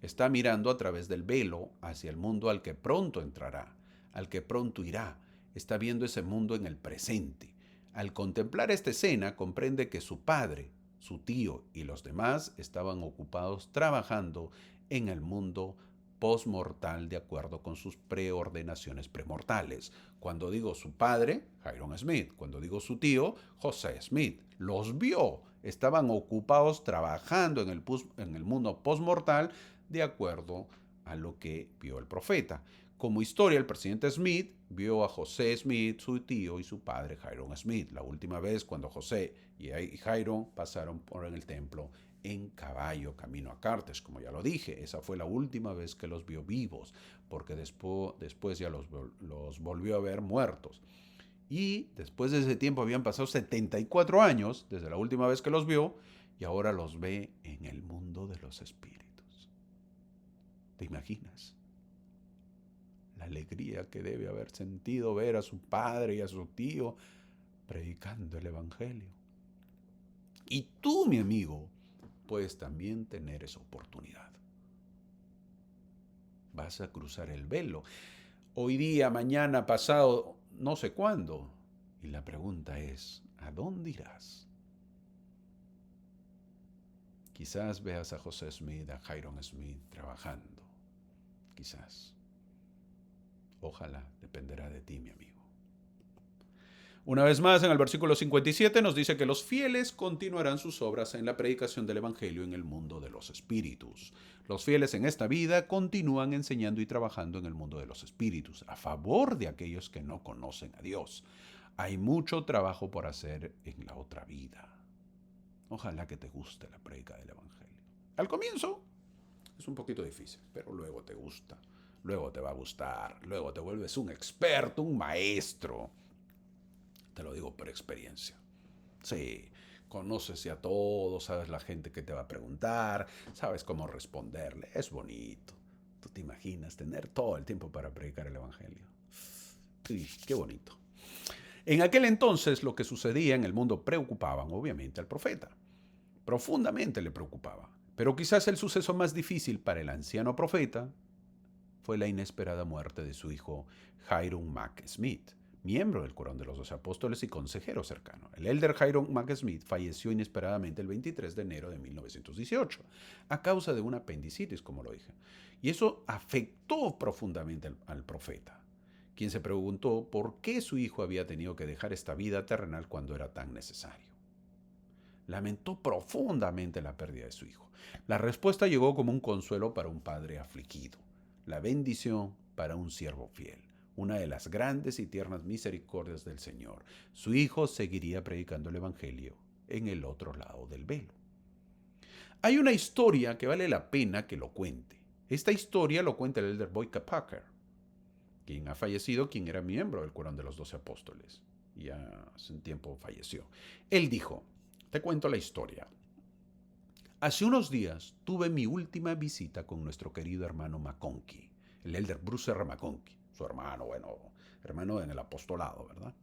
Está mirando a través del velo hacia el mundo al que pronto entrará, al que pronto irá. Está viendo ese mundo en el presente. Al contemplar esta escena, comprende que su padre, su tío y los demás estaban ocupados trabajando en el mundo postmortal de acuerdo con sus preordenaciones premortales. Cuando digo su padre, Hyrum Smith. Cuando digo su tío, José Smith. Los vio. Estaban ocupados trabajando en el mundo postmortal de acuerdo a lo que vio el profeta. Como historia, el presidente Smith vio a José Smith, su tío y su padre Hyrum Smith, la última vez cuando José y Hyrum pasaron por el templo en caballo camino a Carthage, como ya lo dije. Esa fue la última vez que los vio vivos, porque después ya los volvió a ver muertos. Y después de ese tiempo habían pasado 74 años desde la última vez que los vio, y ahora los ve en el mundo de los espíritus. ¿Te imaginas la alegría que debe haber sentido ver a su padre y a su tío predicando el Evangelio? Y tú, mi amigo, puedes también tener esa oportunidad. Vas a cruzar el velo. Hoy día, mañana, pasado, no sé cuándo. Y la pregunta es, ¿a dónde irás? Quizás veas a José Smith, a Hyrum Smith trabajando. Quizás. Ojalá, dependerá de ti, mi amigo. Una vez más, en el versículo 57 nos dice que los fieles continuarán sus obras en la predicación del Evangelio en el mundo de los espíritus. Los fieles en esta vida continúan enseñando y trabajando en el mundo de los espíritus, a favor de aquellos que no conocen a Dios. Hay mucho trabajo por hacer en la otra vida. Ojalá que te guste la predica del Evangelio. Al comienzo es un poquito difícil, pero luego te gusta, luego te va a gustar, luego te vuelves un experto, un maestro. Te lo digo por experiencia. Sí, conoces ya todo, sabes la gente que te va a preguntar, sabes cómo responderle. Es bonito. ¿Tú te imaginas tener todo el tiempo para predicar el Evangelio? Sí, qué bonito. En aquel entonces lo que sucedía en el mundo preocupaban obviamente al profeta. Profundamente le preocupaba. Pero quizás el suceso más difícil para el anciano profeta fue la inesperada muerte de su hijo Hyrum Mack Smith, miembro del Quórum de los 12 Apóstoles y consejero cercano. El elder Hyrum Mack Smith falleció inesperadamente el 23 de enero de 1918 a causa de una apendicitis, como lo dije. Y eso afectó profundamente al profeta, quien se preguntó por qué su hijo había tenido que dejar esta vida terrenal cuando era tan necesario. Lamentó profundamente la pérdida de su hijo. La respuesta llegó como un consuelo para un padre afligido, la bendición para un siervo fiel, una de las grandes y tiernas misericordias del Señor. Su hijo seguiría predicando el Evangelio en el otro lado del velo. Hay una historia que vale la pena que lo cuente. Esta historia lo cuenta el elder Boyka Packer, quien ha fallecido, quien era miembro del Quórum de los 12 Apóstoles. Ya hace un tiempo falleció. Él dijo, te cuento la historia. Hace unos días tuve mi última visita con nuestro querido hermano McConkie, el elder Bruce R. McConkie, su hermano, hermano en el apostolado, ¿verdad?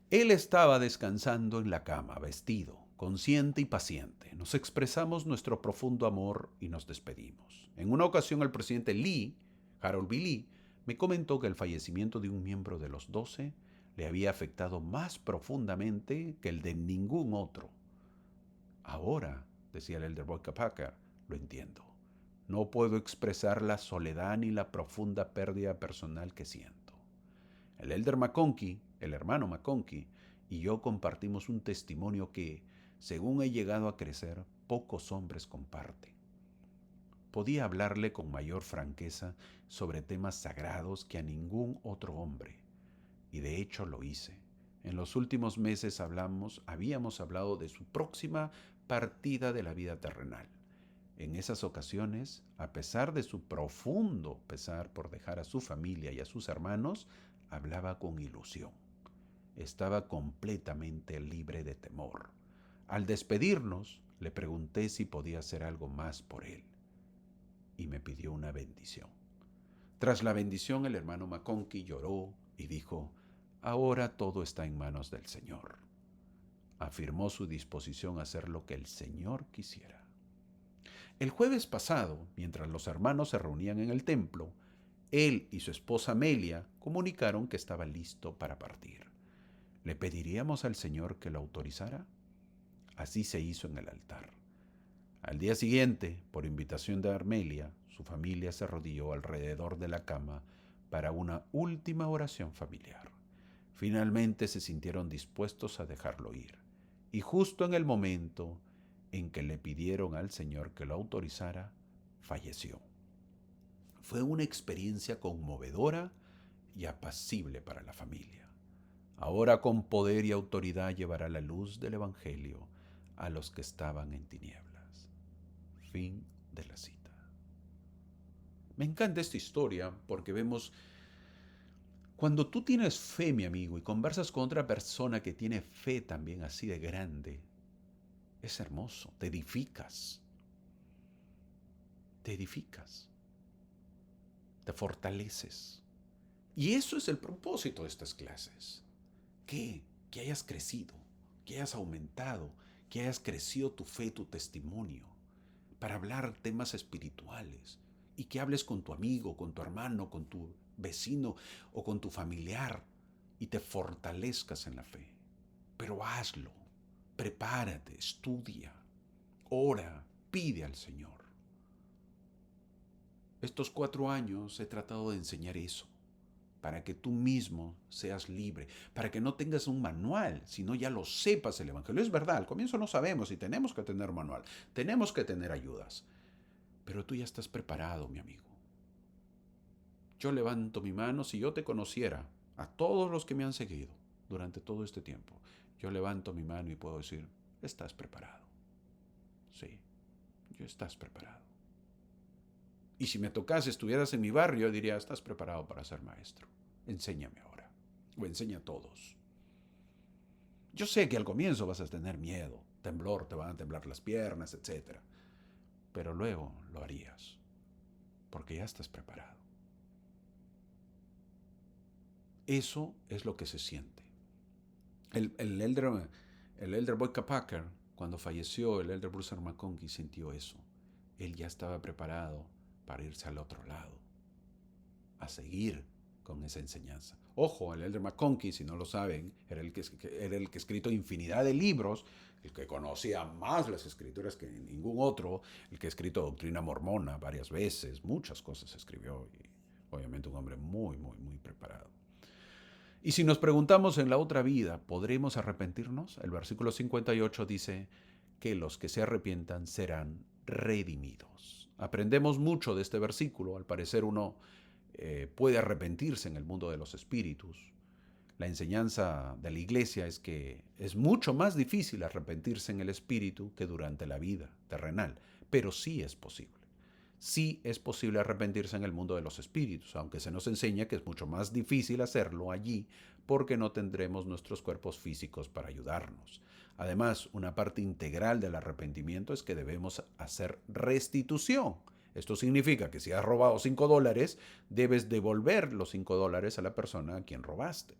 Él estaba descansando en la cama, vestido, consciente y paciente. Nos expresamos nuestro profundo amor y nos despedimos. En una ocasión el presidente Lee, Harold B. Lee, me comentó que el fallecimiento de un miembro de los 12 le había afectado más profundamente que el de ningún otro. Ahora, decía el elder Boyka Packer, lo entiendo. No puedo expresar la soledad ni la profunda pérdida personal que siento. El elder McConkie, el hermano McConkie, y yo compartimos un testimonio que, según he llegado a crecer, pocos hombres comparten. Podía hablarle con mayor franqueza sobre temas sagrados que a ningún otro hombre, y de hecho lo hice. En los últimos meses habíamos hablado de su próxima partida de la vida terrenal. En esas ocasiones, a pesar de su profundo pesar por dejar a su familia y a sus hermanos, hablaba con ilusión. Estaba completamente libre de temor. Al despedirnos, le pregunté si podía hacer algo más por él y me pidió una bendición. Tras la bendición, el hermano McConkie lloró y dijo: ahora todo está en manos del Señor. Afirmó su disposición a hacer lo que el Señor quisiera. El jueves pasado, mientras los hermanos se reunían en el templo, él y su esposa Amelia comunicaron que estaba listo para partir. ¿Le pediríamos al Señor que lo autorizara? Así se hizo en el altar. Al día siguiente, por invitación de Amelia, su familia se arrodilló alrededor de la cama para una última oración familiar. Finalmente se sintieron dispuestos a dejarlo ir. Y justo en el momento en que le pidieron al Señor que lo autorizara, falleció. Fue una experiencia conmovedora y apacible para la familia. Ahora con poder y autoridad llevará la luz del Evangelio a los que estaban en tinieblas. Fin de la cita. Me encanta esta historia porque vemos, cuando tú tienes fe, mi amigo, y conversas con otra persona que tiene fe también así de grande, es hermoso, te edificas, te fortaleces. Y eso es el propósito de estas clases. Que hayas crecido, que hayas aumentado, que hayas crecido tu fe, tu testimonio, para hablar temas espirituales y que hables con tu amigo, con tu hermano, con tu vecino o con tu familiar y te fortalezcas en la fe. Pero hazlo, prepárate, estudia, ora, pide al Señor. Estos 4 años he tratado de enseñar eso, para que tú mismo seas libre, para que no tengas un manual, sino ya lo sepas el Evangelio. Es verdad, al comienzo no sabemos y tenemos que tener manual, tenemos que tener ayudas, pero tú ya estás preparado, mi amigo. Yo levanto mi mano, si yo te conociera, a todos los que me han seguido durante todo este tiempo, yo levanto mi mano y puedo decir: estás preparado. Sí, yo estás preparado. Y si me tocase, estuvieras en mi barrio, diría: estás preparado para ser maestro. Enséñame ahora. O enseña a todos. Yo sé que al comienzo vas a tener miedo, temblor, te van a temblar las piernas, etc. Pero luego lo harías, porque ya estás preparado. Eso es lo que se siente. El elder Boyka Packer, cuando falleció, el elder Bruce R. McConkie sintió eso. Él ya estaba preparado para irse al otro lado, a seguir con esa enseñanza. Ojo, el elder McConkie, si no lo saben, era el que ha escrito infinidad de libros, el que conocía más las escrituras que ningún otro, el que ha escrito doctrina mormona varias veces, muchas cosas escribió, y obviamente un hombre muy, muy, muy preparado. Y si nos preguntamos en la otra vida, ¿podremos arrepentirnos? El versículo 58 dice que los que se arrepientan serán redimidos. Aprendemos mucho de este versículo. Al parecer uno puede arrepentirse en el mundo de los espíritus. La enseñanza de la iglesia es que es mucho más difícil arrepentirse en el espíritu que durante la vida terrenal, pero sí es posible. Sí es posible arrepentirse en el mundo de los espíritus, aunque se nos enseña que es mucho más difícil hacerlo allí porque no tendremos nuestros cuerpos físicos para ayudarnos. Además, una parte integral del arrepentimiento es que debemos hacer restitución. Esto significa que si has robado $5, debes devolver los $5 a la persona a quien robaste.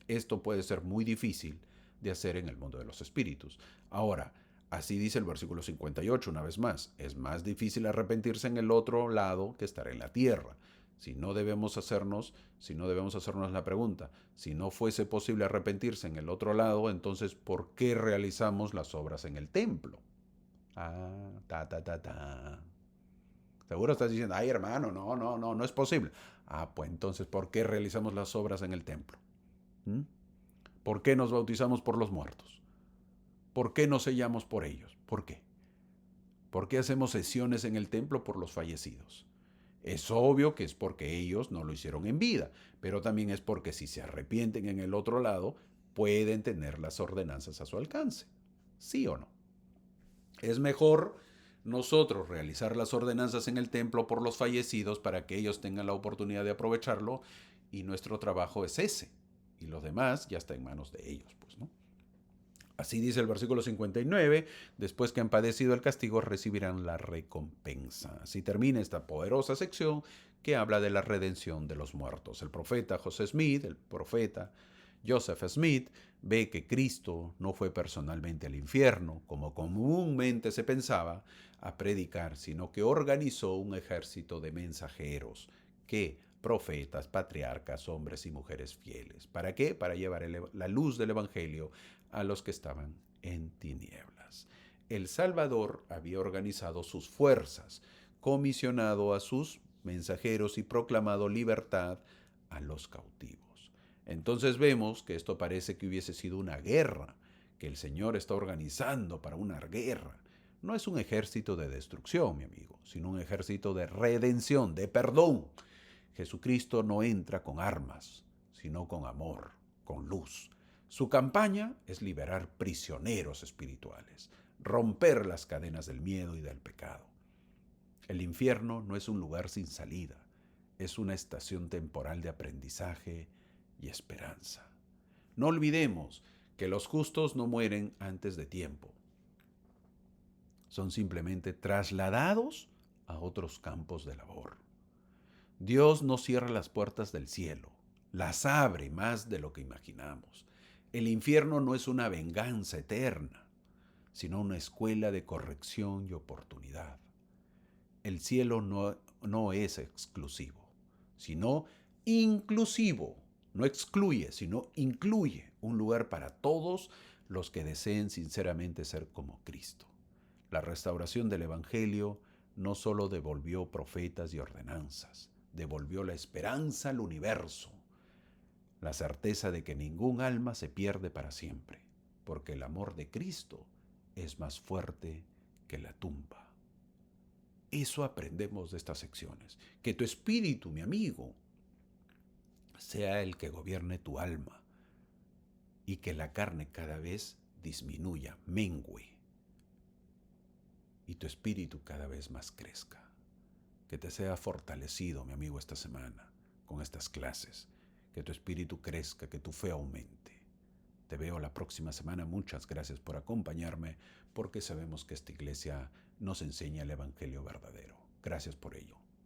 Esto puede ser muy difícil de hacer en el mundo de los espíritus. Ahora, así dice el versículo 58, una vez más: es más difícil arrepentirse en el otro lado que estar en la tierra. Si no debemos hacernos la pregunta: si no fuese posible arrepentirse en el otro lado, entonces ¿por qué realizamos las obras en el templo? Seguro estás diciendo, ay hermano, no es posible. Ah, pues entonces, ¿por qué realizamos las obras en el templo? ¿Mm? ¿Por qué nos bautizamos por los muertos? ¿Por qué nos sellamos por ellos? ¿Por qué? ¿Por qué hacemos sesiones en el templo por los fallecidos? Es obvio que es porque ellos no lo hicieron en vida, pero también es porque si se arrepienten en el otro lado, pueden tener las ordenanzas a su alcance. ¿Sí o no? Es mejor nosotros realizar las ordenanzas en el templo por los fallecidos para que ellos tengan la oportunidad de aprovecharlo y nuestro trabajo es ese. Y los demás ya está en manos de ellos, pues, ¿no? Así dice el versículo 59, después que han padecido el castigo recibirán la recompensa. Así termina esta poderosa sección que habla de la redención de los muertos. El profeta José Smith, el profeta Joseph Smith, ve que Cristo no fue personalmente al infierno, como comúnmente se pensaba, a predicar, sino que organizó un ejército de mensajeros que profetas, patriarcas, hombres y mujeres fieles. ¿Para qué? Para llevar la luz del Evangelio a los que estaban en tinieblas. El Salvador había organizado sus fuerzas, comisionado a sus mensajeros y proclamado libertad a los cautivos. Entonces vemos que esto parece que hubiese sido una guerra, que el Señor está organizando para una guerra. No es un ejército de destrucción, mi amigo, sino un ejército de redención, de perdón. Jesucristo no entra con armas, sino con amor, con luz. Su campaña es liberar prisioneros espirituales, romper las cadenas del miedo y del pecado. El infierno no es un lugar sin salida, es una estación temporal de aprendizaje y esperanza. No olvidemos que los justos no mueren antes de tiempo. Son simplemente trasladados a otros campos de labor. Dios no cierra las puertas del cielo, las abre más de lo que imaginamos. El infierno no es una venganza eterna, sino una escuela de corrección y oportunidad. El cielo no es exclusivo, sino inclusivo. No excluye, sino incluye un lugar para todos los que deseen sinceramente ser como Cristo. La restauración del Evangelio no solo devolvió profetas y ordenanzas, devolvió la esperanza al universo, la certeza de que ningún alma se pierde para siempre, porque el amor de Cristo es más fuerte que la tumba. Eso aprendemos de estas secciones. Que tu espíritu, mi amigo, sea el que gobierne tu alma y que la carne cada vez disminuya, mengüe, y tu espíritu cada vez más crezca. Que te sea fortalecido, mi amigo, esta semana con estas clases. Que tu espíritu crezca, que tu fe aumente. Te veo la próxima semana. Muchas gracias por acompañarme, porque sabemos que esta iglesia nos enseña el Evangelio verdadero. Gracias por ello.